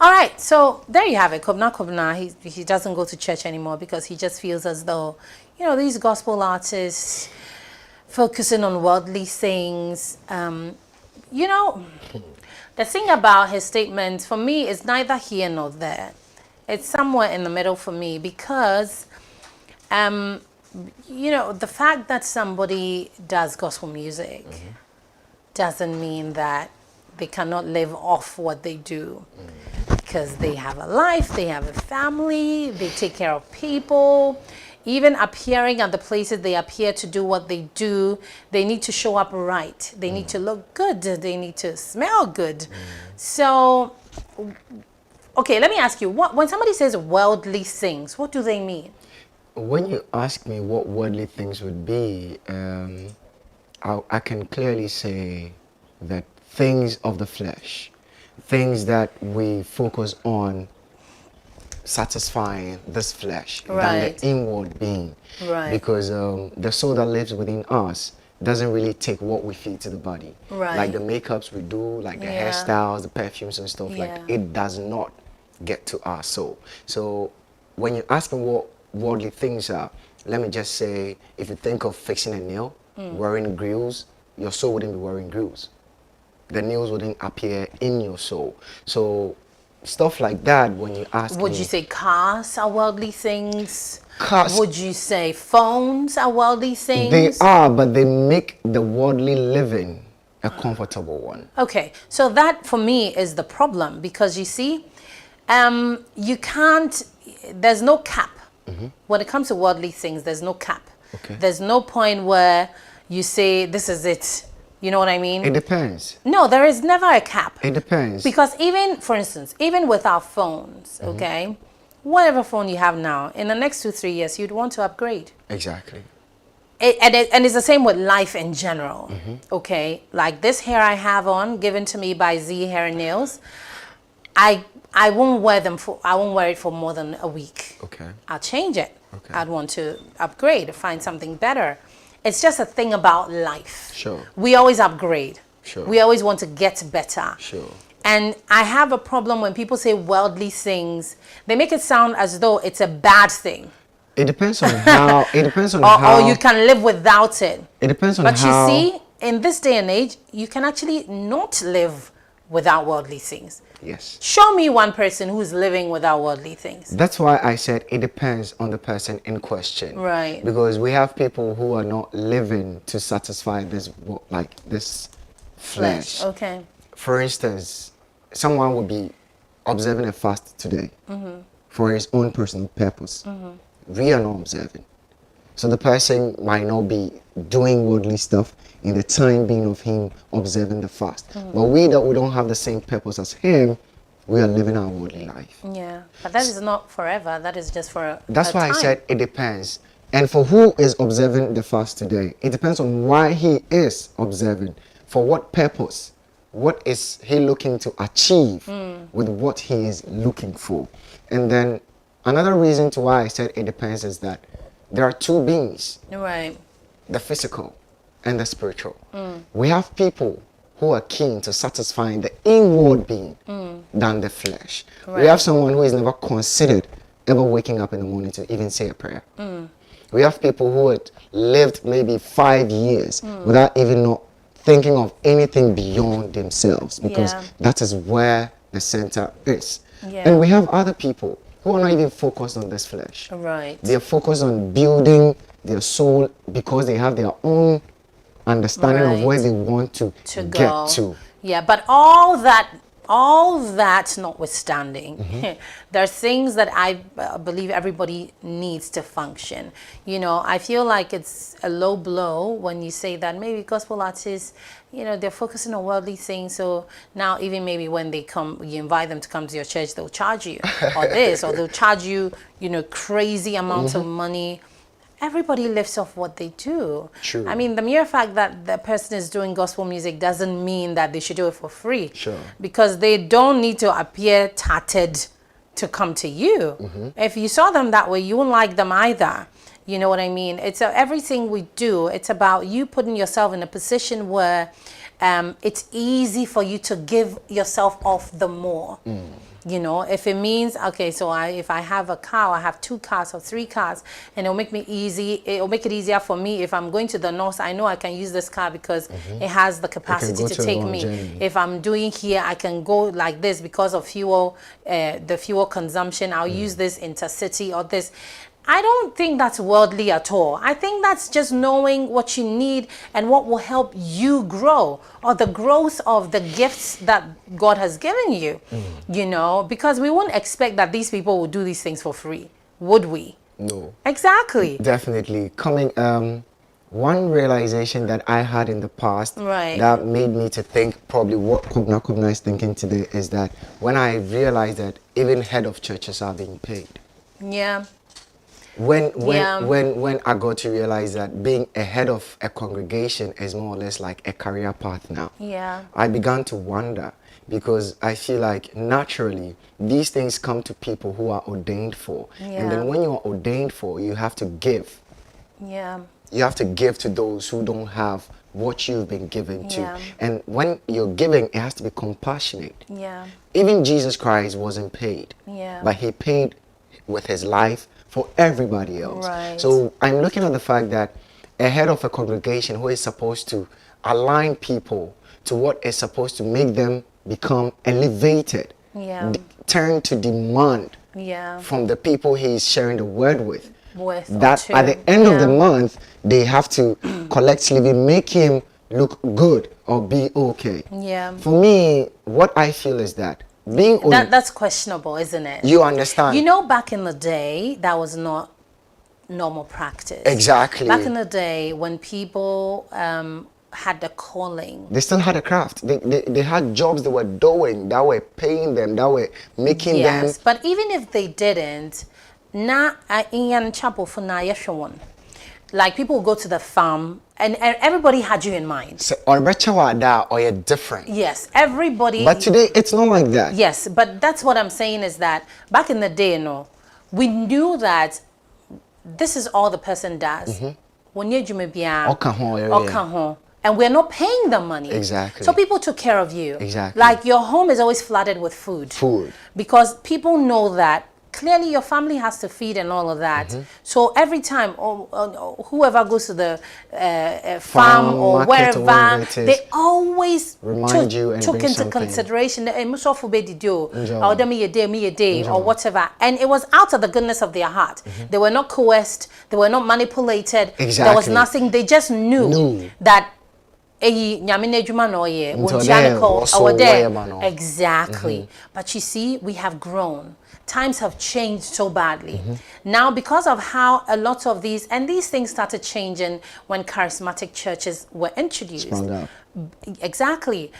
All right, so there you have it. Kobna, he doesn't go to church anymore because he just feels as though, these gospel artists focusing on worldly things. The thing about his statement for me is neither here nor there. It's somewhere in the middle for me because, the fact that somebody does gospel music doesn't mean that they cannot live off what they do, because they have a life, they have a family, they take care of people. Even appearing at the places they appear to do what they do, they need to show up right. They need to look good. They need to smell good. So, okay, let me ask you, when somebody says worldly things, what do they mean? When you ask me what worldly things would be, I can clearly say that things of the flesh, things that we focus on satisfying this flesh than the inward being. Right. Because the soul that lives within us doesn't really take what we feed to the body. Right. Like the makeups we do, like the hairstyles, the perfumes and stuff, like it does not get to our soul. So when you're asking what worldly things are, let me just say, if you think of fixing a nail, wearing grills, your soul wouldn't be wearing grills. The nails wouldn't appear in your soul. So stuff like that, when you ask Would me, you say cars are worldly things? Cars, would you say phones are worldly things? They are, but they make the worldly living a comfortable one. Okay, so that for me is the problem, because you see, you can't, there's no cap. When it comes to worldly things, there's no cap. Okay. There's no point where you say, this is it. You know what I mean? It depends. No, there is never a cap. It depends. Because even, for instance, even with our phones, okay, whatever phone you have now, in the next 2-3 years, you'd want to upgrade. Exactly. And it's the same with life in general, okay? Like this hair I have on, given to me by Z Hair and Nails, I won't wear it for more than a week. Okay. I'll change it. Okay. I'd want to upgrade, find something better. It's just a thing about life. Sure. We always upgrade. Sure. We always want to get better. Sure. And I have a problem when people say worldly things. They make it sound as though it's a bad thing. It depends on how. It depends on Or you can live without it. It depends on but how. But you see, in this day and age, you can actually not live without worldly things. Yes. Show me one person who's living without worldly things. That's why I said it depends on the person in question. Right. Because we have people who are not living to satisfy this, like this flesh. Okay. For instance, someone would be observing a fast today for his own personal purpose. We are not observing. So the person might not be doing worldly stuff in the time being of him observing the fast. But we don't have the same purpose as him, we are living our worldly life. Yeah, but that is not forever. That is just for That's why I said it depends. And for who is observing the fast today, it depends on why he is observing. For what purpose? What is he looking to achieve with what he is looking for? And then another reason to why I said it depends is that there are two beings. Right. The physical and the spiritual. We have people who are keen to satisfying the inward being than the flesh. Right. We have someone who has never considered ever waking up in the morning to even say a prayer. We have people who had lived maybe 5 years without even not thinking of anything beyond themselves, because that is where the center is. And we have other people who are not even focused on this flesh. Right. They are focused on building their soul because they have their own understanding of where they want to get to. Yeah, but all that notwithstanding, there are things that I believe everybody needs to function. You know, I feel like it's a low blow when you say that maybe gospel artists, you know, they're focusing on worldly things. So now even maybe when they come, you invite them to come to your church, they'll charge you or this, or they'll charge you, you know, crazy amounts of money. Everybody lives off what they do. True. I mean, the mere fact that the person is doing gospel music doesn't mean that they should do it for free. Sure. Because they don't need to appear tattered to come to you. If you saw them that way, you won't like them either. You know what I mean? It's everything we do. It's about you putting yourself in a position where it's easy for you to give yourself off the more. You know, if it means, okay, so if I have a car, I have 2 cars or 3 cars, and it'll make it easier for me. If I'm going to the north, I know I can use this car because it has the capacity to take me. If I'm doing here, I can go like this because of fuel, the fuel consumption. I'll use this intercity or this. I don't think that's worldly at all. I think that's just knowing what you need and what will help you grow, or the growth of the gifts that God has given you, you know, because we wouldn't expect that these people will do these things for free, would we? No. Exactly. Definitely. One realization that I had in the past that made me to think probably what Kubna is thinking today is that when I realized that even head of churches are being paid. Yeah. When I got to realize that being a head of a congregation is more or less like a career path now. Yeah. I began to wonder, because I feel like naturally these things come to people who are ordained for. And then when you are ordained for, you have to give. Yeah. You have to give to those who don't have what you've been given to. And when you're giving, it has to be compassionate. Yeah. Even Jesus Christ wasn't paid. Yeah. But he paid with his life for everybody else. Right. So I'm looking at the fact that a head of a congregation who is supposed to align people to what is supposed to make them become elevated, turn to demand from the people he is sharing the word with. That at the end of the month, they have to collectively make him look good or be okay. Yeah. For me, what I feel is that that's questionable, isn't it? You understand? You know, back in the day, that was not normal practice. Exactly. Back in the day, when people had a calling, they still had a craft. They had jobs they were doing that were paying them, that were making them. Yes, but even if they didn't, in chapel for like people would go to the farm and everybody had you in mind. So, or you're different. Yes, everybody. But today it's not like that. Yes, but that's what I'm saying is that back in the day, we knew that this is all the person does. When you and we're not paying them money. Exactly. So people took care of you. Exactly. Like your home is always flooded with food. Food. Because people know that clearly your family has to feed and all of that. So every time whoever goes to the farm or market or wherever wherever, it is, they always remind you and took bring into something. consideration the Enjoy. or me a day or whatever. And it was out of the goodness of their heart. They were not coerced. They were not manipulated. There was Exactly. nothing. They just knew that exactly. But you see, we have grown. Times have changed so badly. Now, because of how a lot of these things started changing when charismatic churches were introduced. Sprung up. Exactly.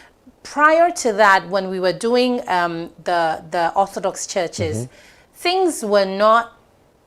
Prior to that, when we were doing the Orthodox churches, things were not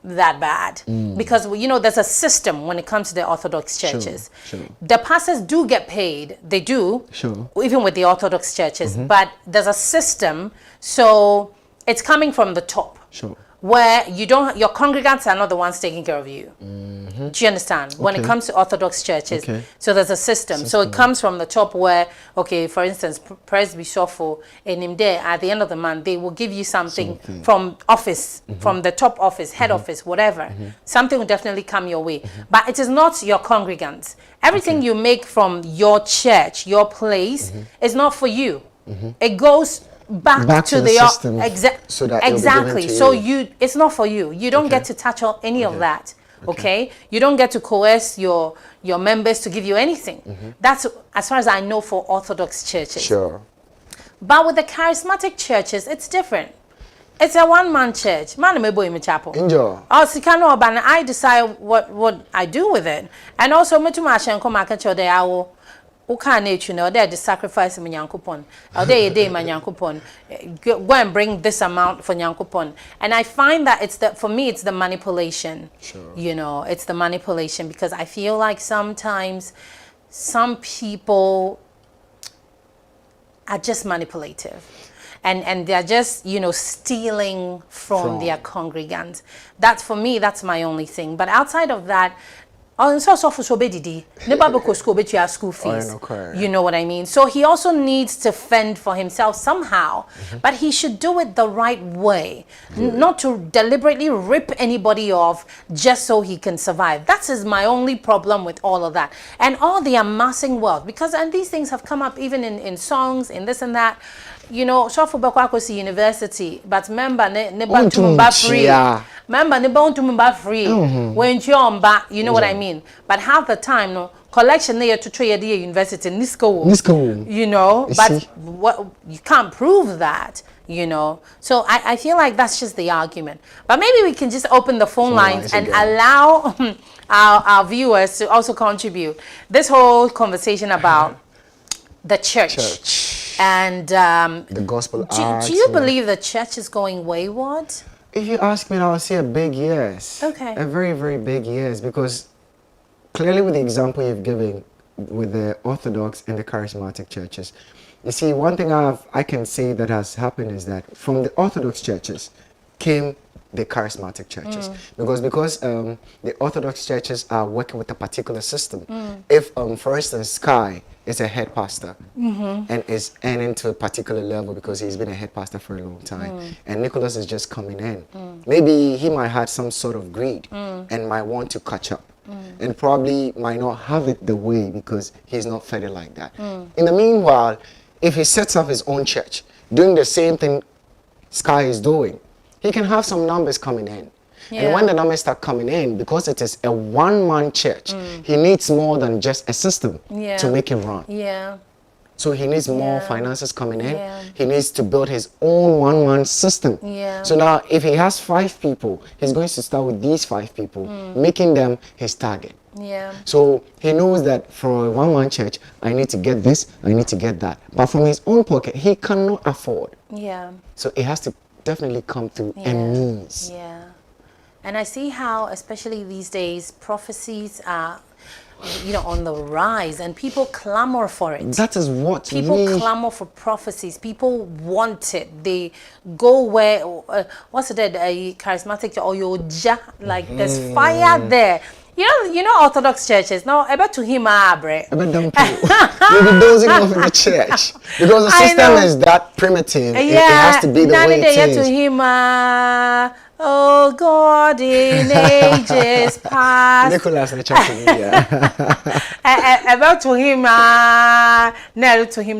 that bad because there's a system when it comes to the Orthodox churches. Sure. The pastors do get paid, they do, Sure. even with the Orthodox churches, but there's a system, so it's coming from the top. Sure. Where your congregants are not the ones taking care of you. Do you understand? When it comes to Orthodox churches, so there's a system. So it comes from the top where, for instance, Presbyshofo and him there at the end of the month, they will give you something from office, from the top office, head office, whatever. Something will definitely come your way. But it is not your congregants. Everything you make from your church, your place, is not for you. It goes back to the system so that exactly. So it's not for you. You don't get to touch on any of that. Okay? You don't get to coerce your members to give you anything. That's as far as I know for Orthodox churches. Sure. But with the charismatic churches, it's different. It's a one-man church. Man, me boy, me chapel. Enjoy. Oh, sikano ban. I decide what I do with it, and also me too much and come back there. I will. There the sacrifice me nyankopon. There day my nyankopon. Go and bring this amount for nyankopon. And I find that for me it's the manipulation. Sure. It's the manipulation because I feel like sometimes some people are just manipulative. And they're just, stealing from their congregants. For me, that's my only thing. But outside of that, school fees. You know what I mean? So he also needs to fend for himself somehow, but he should do it the right way, not to deliberately rip anybody off just so he can survive. That is my only problem with all of that. And all the amassing wealth, and these things have come up even in songs, in this and that. So for Bakwakosi University, but member ne free. Member ne free. When you're back, you know what I mean. But half the time, no collection there to trade the university Nisco. But what you can't prove that. So I feel like that's just the argument. But maybe we can just open the phone lines and allow our viewers to also contribute. This whole conversation about the church. And the gospel arts. Do you believe the church is going wayward? If you ask me, I would say a big yes. Okay. A very, very big yes, because clearly with the example you've given with the Orthodox and the charismatic churches, you see, one thing I can say that has happened is that from the Orthodox churches came the charismatic churches, because the Orthodox churches are working with a particular system. If for instance Sky is a head pastor and is earning to a particular level because he's been a head pastor for a long time, and Nicholas is just coming in, maybe he might have some sort of greed and might want to catch up, and probably might not have it the way because he's not fed it like that. In the meanwhile, if he sets up his own church doing the same thing Sky is doing, he can have some numbers coming in. And when the numbers start coming in, because it is a one-man church, he needs more than just a system to make it run. So he needs more finances coming in. He needs to build his own one-man system. So now, if he has 5 people, he's going to start with these 5 people, making them his target. So he knows that for a one-man church, I need to get this, I need to get that. But from his own pocket, he cannot afford. So it has to definitely come through a means. And I see how, especially these days, prophecies are, on the rise, and people clamor for it. That is what people clamor for prophecies. People want it. They go where, what's it, a charismatic or your like there's fire there. You know Orthodox churches. No, about to him, bre. You'll be dozing off in the church because the system is that primitive. It has to be the way it is. To him, oh God, in ages past. Nicholas, the church in India. About to him,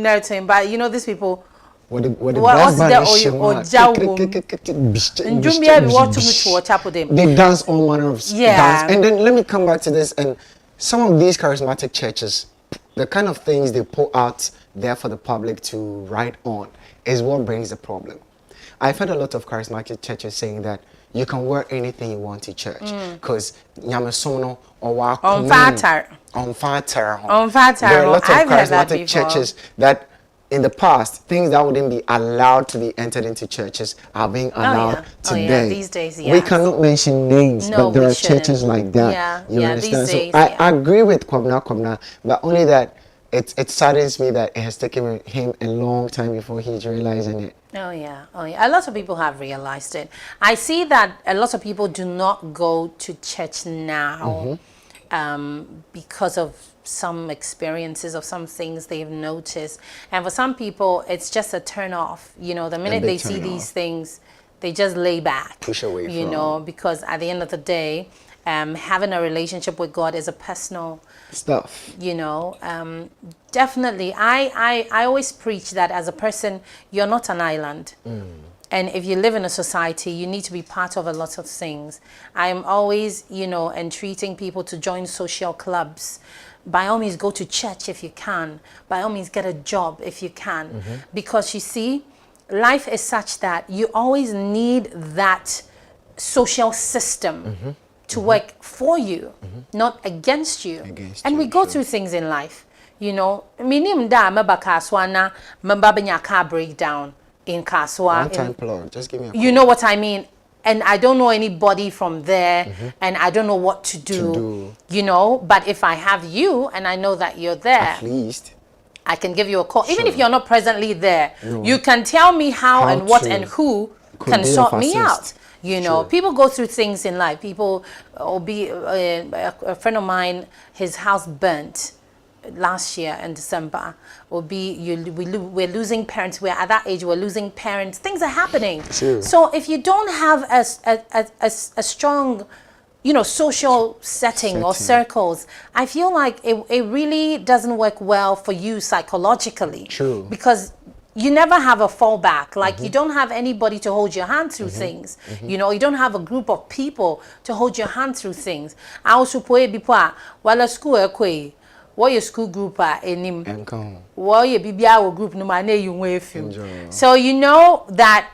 no to him. But you know these people. What the brass band they dance all manner of dance. And then let me come back to this. And some of these charismatic churches, the kind of things they put out there for the public to write on is what brings the problem. I've heard a lot of charismatic churches saying that you can wear anything you want to church because Nyamasono or on fatter. There are a lot of charismatic churches that in the past, things that wouldn't be allowed to be entered into churches are being allowed today. These days, we cannot mention names, but there are churches like that. You understand? These days, I agree with Kwabna, but only that it saddens me that it has taken him a long time before he's realizing it. Oh yeah. A lot of people have realized it. I see that a lot of people do not go to church now because of some experiences of some things they've noticed, and for some people it's just a turn off. You know, the minute they see these things, they just lay back, push away. You know, because at the end of the day, having a relationship with God is a personal stuff. You know, definitely. I always preach that as a person, you're not an island. And if you live in a society, you need to be part of a lot of things. I'm always, you know, entreating people to join social clubs. By all means, go to church if you can. By all means, get a job if you can. Because you see, life is such that you always need that social system to work for you, not against you. And we go through things in life. You know, minim da meba kaswa na meba benya car breakdown in Kaswa. One time plug, just give me a call. You know what I mean? And I don't know anybody from there, and I don't know what to do, you know. But if I have you, and I know that you're there, at least I can give you a call. Even if you're not presently there, you can tell me how and what and who can sort me out. You know, people go through things in life. People, will be a friend of mine, his house burnt last year in December. We're losing parents. We're at that age. We're losing parents. Things are happening. So if you don't have a strong, you know, social setting or circles, I feel like it really doesn't work well for you psychologically. Because you never have a fallback. Like you don't have anybody to hold your hand through things. You know, you don't have a group of people to hold your hand through things. I also pray before while school what your school group are enim. What your BBI group no man you with you. So you know that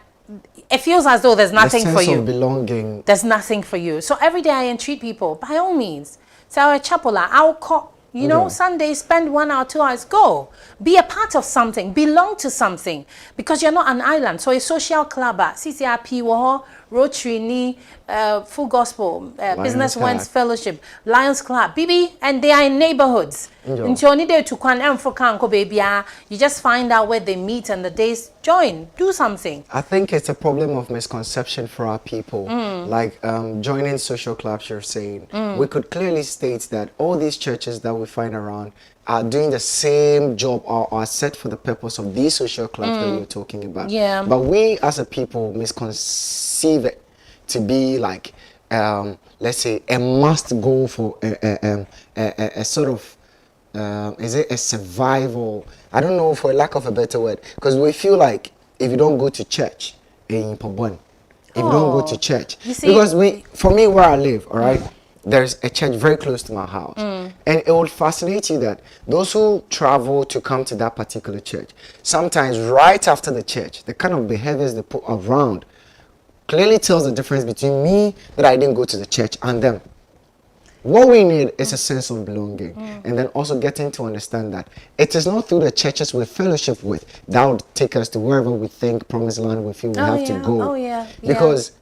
it feels as though there's nothing for you. Of belonging. There's nothing for you. So every day I entreat people, by all means, so a chapel, I'll call. You know, Sunday, spend 1 hour, 2 hours, go. Be a part of something, belong to something, because you're not an island. So a social club, CCRP, Rotary, Full Gospel, Business Wins Fellowship, Lions Club, BB, and they are in neighborhoods. You just find out where they meet and the days join, do something. I think it's a problem of misconception for our people. Like joining social clubs, you're saying. We could clearly state that all these churches that we find around are doing the same job or are set for the purpose of these social clubs that you're talking about. But we as a people misconceive it to be like, let's say, a must go for a sort of, is it a survival? I don't know, for lack of a better word, because we feel like if you don't go to church, if you don't go to church, because for me where I live, all right, there's a church very close to my house, and it would fascinate you that those who travel to come to that particular church, sometimes right after the church, the kind of behaviors they put around clearly tells the difference between me that I didn't go to the church and them. What we need is a sense of belonging, and then also getting to understand that it is not through the churches we fellowship with that will take us to wherever we think promised land we feel we have to go. Because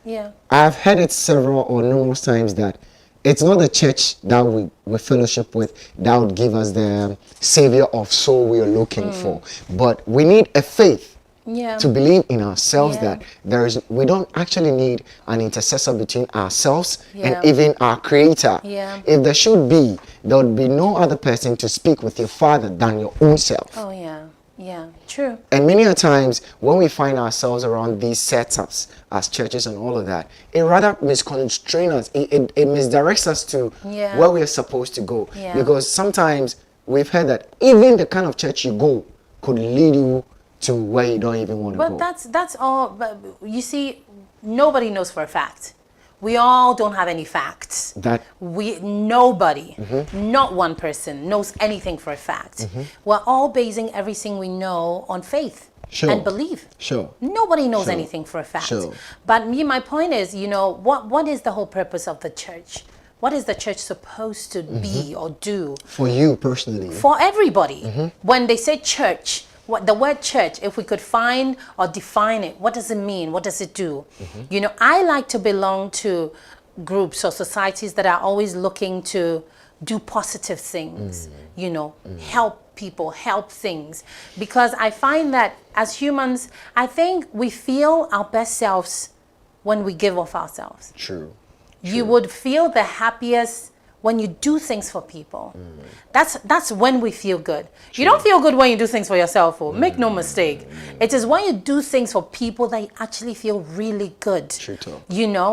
I've heard it several or numerous times that it's not the church that we fellowship with that would give us the savior of soul we are looking for, but we need a faith Yeah. To believe in ourselves Yeah. that we don't actually need an intercessor between ourselves Yeah. and even our Creator. Yeah. If there should be, there would be no other person to speak with your Father than your own self. Oh yeah. Yeah. True. And many a times when we find ourselves around these setups as churches and all of that, it rather misconstrains us. It misdirects us to Yeah. where we are supposed to go. Yeah. Because sometimes we've heard that even the kind of church you go could lead you to where you don't even want to go. But that's all. But you see, nobody knows for a fact. We all don't have any facts. Nobody, not one person knows anything for a fact. We're all basing everything we know on faith and belief. Sure. Nobody knows Sure. anything for a fact. Sure. But my point is, what is the whole purpose of the church? What is the church supposed to be or do? For you personally. For everybody. When they say church, the word church, if we could find or define it, what does it mean? What does it do? I like to belong to groups or societies that are always looking to do positive things, help people, help things. Because I find that as humans, I think we feel our best selves when we give of ourselves. True. You would feel the happiest when you do things for people. That's when we feel good. You don't feel good when you do things for yourself. Make no mistake. It is when you do things for people that you actually feel really good. True.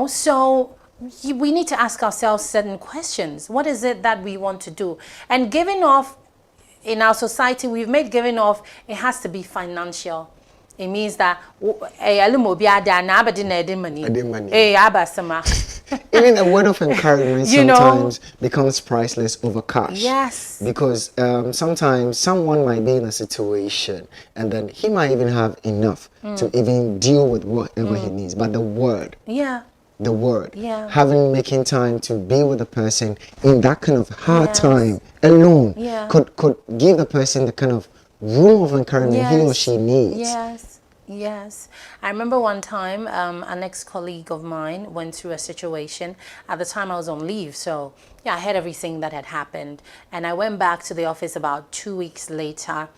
So we need to ask ourselves certain questions. What is it that we want to do? And giving off, in our society, we've made giving off, it has to be financial. It means that even a word of encouragement sometimes becomes priceless over cash. Yes. Because sometimes someone might be in a situation and then he might even have enough to even deal with whatever he needs. But the word, making time to be with the person in that kind of hard time alone could give the person the kind of room of encouragement he or she needs. Yes. I remember one time an ex-colleague of mine went through a situation. At the time I was on leave, so I heard everything that had happened. And I went back to the office about 2 weeks later.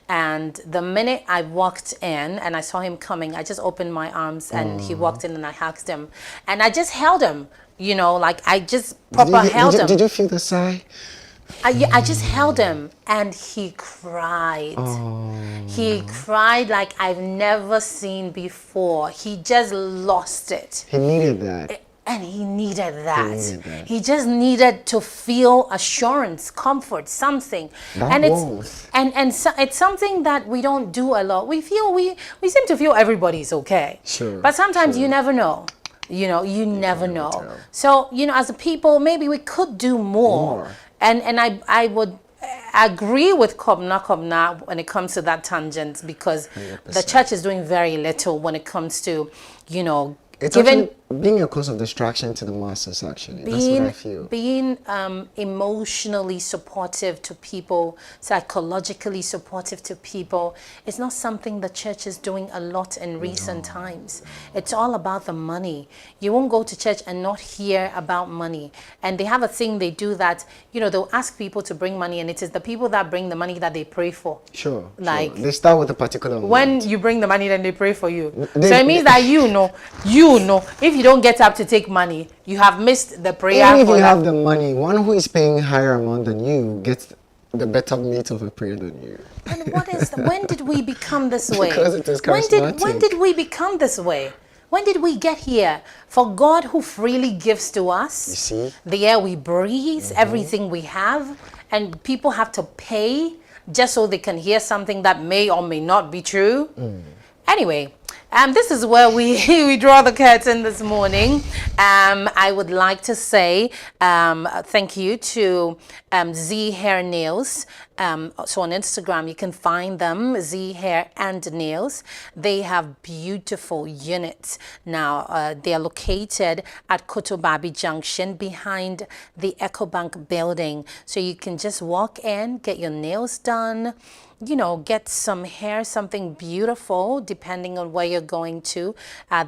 And the minute I walked in and I saw him coming, I just opened my arms and he walked in and I hugged him. And I just held him, I just held him. Did you feel the sigh? I just held him and he cried. He cried like I've never seen before. He just lost it. He needed that. And he needed that. He just needed to feel assurance, comfort, something. It's something that we don't do a lot. We seem to feel everybody's okay. Sure. But sometimes you never know. You never know. So, as a people, maybe we could do more. And I would agree with Kobna when it comes to that tangent, because 100%. The church is doing very little when it comes to, it's actually being a cause of distraction to the masses, actually. That's what I feel. Being emotionally supportive to people, psychologically supportive to people, is not something the church is doing a lot in recent times. It's all about the money. You won't go to church and not hear about money. And they have a thing they do that, they'll ask people to bring money, and it is the people that bring the money that they pray for. Sure. They start with a particular amount. When you bring the money, then they pray for you. So it means that if you don't get up to take money, you have missed the prayer. Even if you have the money, one who is paying higher amount than you gets the better meat of a prayer than you. And when did we become this way? Because it is charismatic. When did we become this way? When did we get here? For God who freely gives to us, you see, the air we breathe, everything we have, and people have to pay just so they can hear something that may or may not be true. Anyway, this is where we draw the curtain this morning. I would like to say thank you to Z Hair Nails. So on Instagram, you can find them, Z Hair and Nails. They have beautiful units. Now, they are located at Kotobabi Junction behind the EcoBank building. So you can just walk in, get your nails done, you know, get some hair, something beautiful, depending on where you're going to.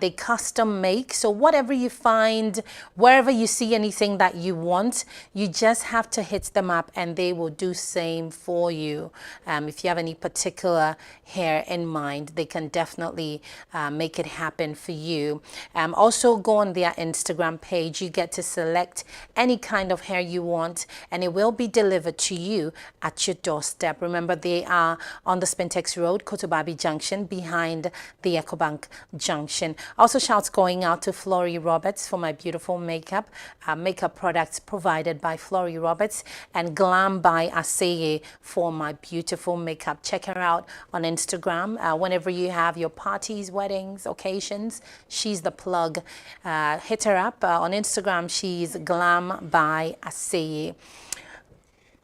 They custom make. So whatever you find, wherever you see anything that you want, you just have to hit them up and they will do same for you. If you have any particular hair in mind, they can definitely make it happen for you. Also go on their Instagram page. You get to select any kind of hair you want and it will be delivered to you at your doorstep. Remember, they are on the Spintex Road, Kotobabi Junction, behind the EcoBank Junction. Also shouts going out to Flory Roberts for my beautiful makeup. Makeup products provided by Flory Roberts, and Glam by Aseye for my beautiful makeup. Check her out on Instagram. Whenever you have your parties, weddings, occasions, she's the plug. Hit her up on Instagram. She's Glam by Aseye.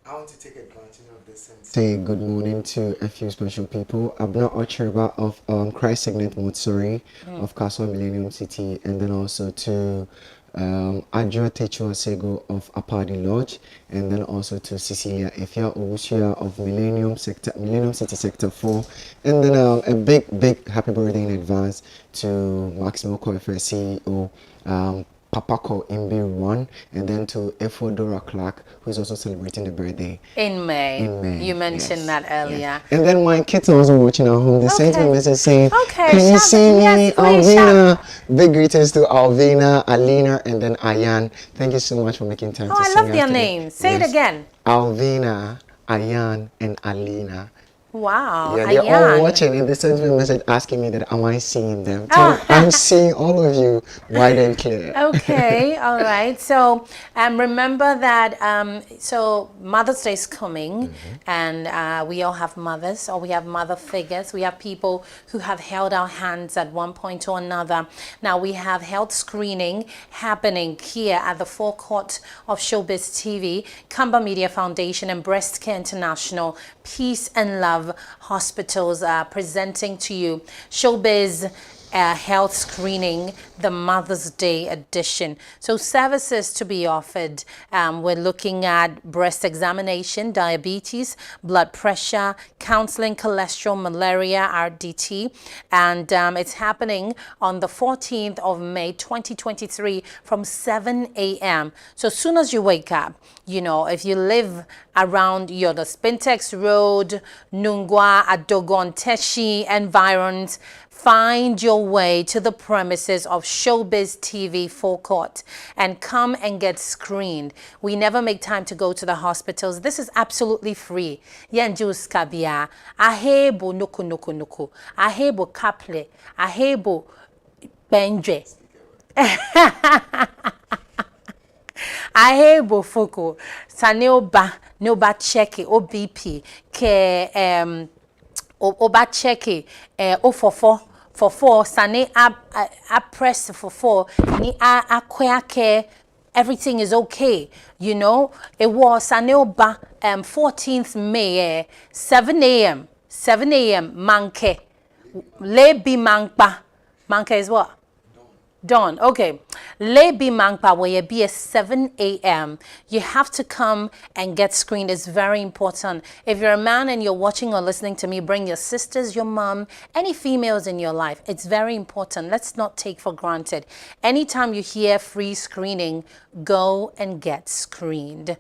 I want to take advantage of this and say good morning to a few special people. Abna Ochirba of Christ Signet Motsuri of Castle Millennium City, and then also to Adjoa Techo Sego of Apadi Lodge, and then also to Cecilia Efia Owusia of Millennium City Sector 4, and then a big happy birthday in advance to Maximo Koifer, CEO, Papako Imbi1, and then to Efodora Clark, who is also celebrating the birthday. In May. You mentioned that earlier. Yes. And then my kids are also watching at home. They sent me a message saying, can you see me, yes, Alvina? Big greetings to Alvina, Alina, and then Ayan. Thank you so much for making time to I sing love their today. names. Say it again. Alvina, Ayan, and Alina. Wow. Yeah, they're all watching, and they sent me a message asking me that am I seeing them? I'm seeing all of you wide and clear. Okay, all right. So remember that so Mother's Day is coming, and we all have mothers, or we have mother figures. We have people who have held our hands at one point or another. Now we have health screening happening here at the forecourt of Shobiz TV, Kamba Media Foundation, and Breast Care International, Peace and Love Hospitals presenting to you Shobiz health screening, the Mother's Day edition. So services to be offered. We're looking at breast examination, diabetes, blood pressure, counseling, cholesterol, malaria, RDT. And it's happening on the 14th of May, 2023 from 7 a.m. So as soon as you wake up, you know, if you live around the Spintex Road, Nungwa, Adogon, Teshi environs, find your way to the premises of Shobiz TV forecourt and come and get screened. We never make time to go to the hospitals. This is absolutely free. Yanjus kabia, ahebo nuku. Ahebo kaple, ahebo benje. Ahebo foko. Saneoba, noba cheke, OBP, ke oba cheke, for sane a press for ni a everything is okay, you know. It was sane oba 14th May 7 a.m. manke lebi manka is what? Dawn. Okay. Lebi Mangpa will be at 7 a.m. You have to come and get screened. It's very important. If you're a man and you're watching or listening to me, bring your sisters, your mom, any females in your life. It's very important. Let's not take for granted. Anytime you hear free screening, go and get screened.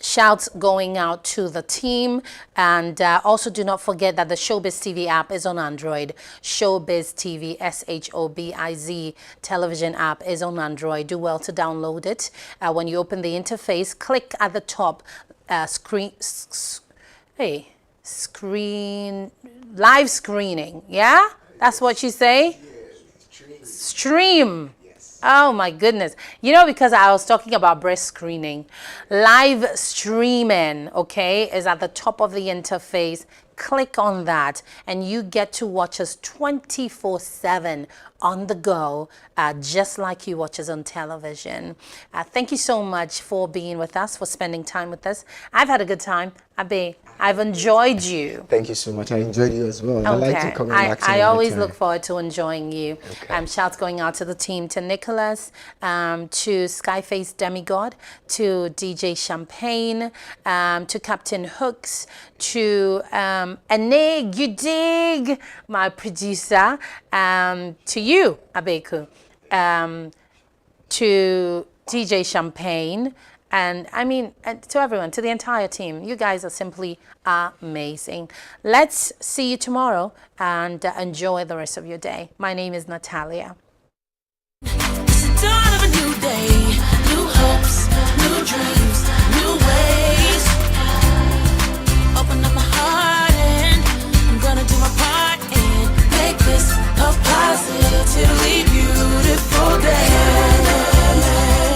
Shouts going out to the team, and also do not forget that the Shobiz TV app is on Android. Shobiz TV, SHOBIZ television app is on Android. Do well to download it. When you open the interface, click at the top screen live screening. Yeah, that's what you say. Stream. Oh my goodness. You know, because I was talking about breast screening, live streaming, okay, is at the top of the interface. Click on that and you get to watch us 24/7 on the go, just like you watch us on television. Thank you so much for being with us, for spending time with us. I've had a good time. Abe, I've enjoyed you. Thank you so much. I enjoyed you as well. I like to come back to I you always every look time. forward to enjoying you. Shouts going out to the team, to Nicholas, to Skyface Demigod, to DJ Champagne, to Captain Hooks, to Anig, you dig, my producer, to you, Abeku, to DJ Champagne, and I mean, to everyone, to the entire team. You guys are simply amazing. Let's see you tomorrow and enjoy the rest of your day. My name is Natalia. It's the dawn of a new day, new hopes, new dreams, new ways.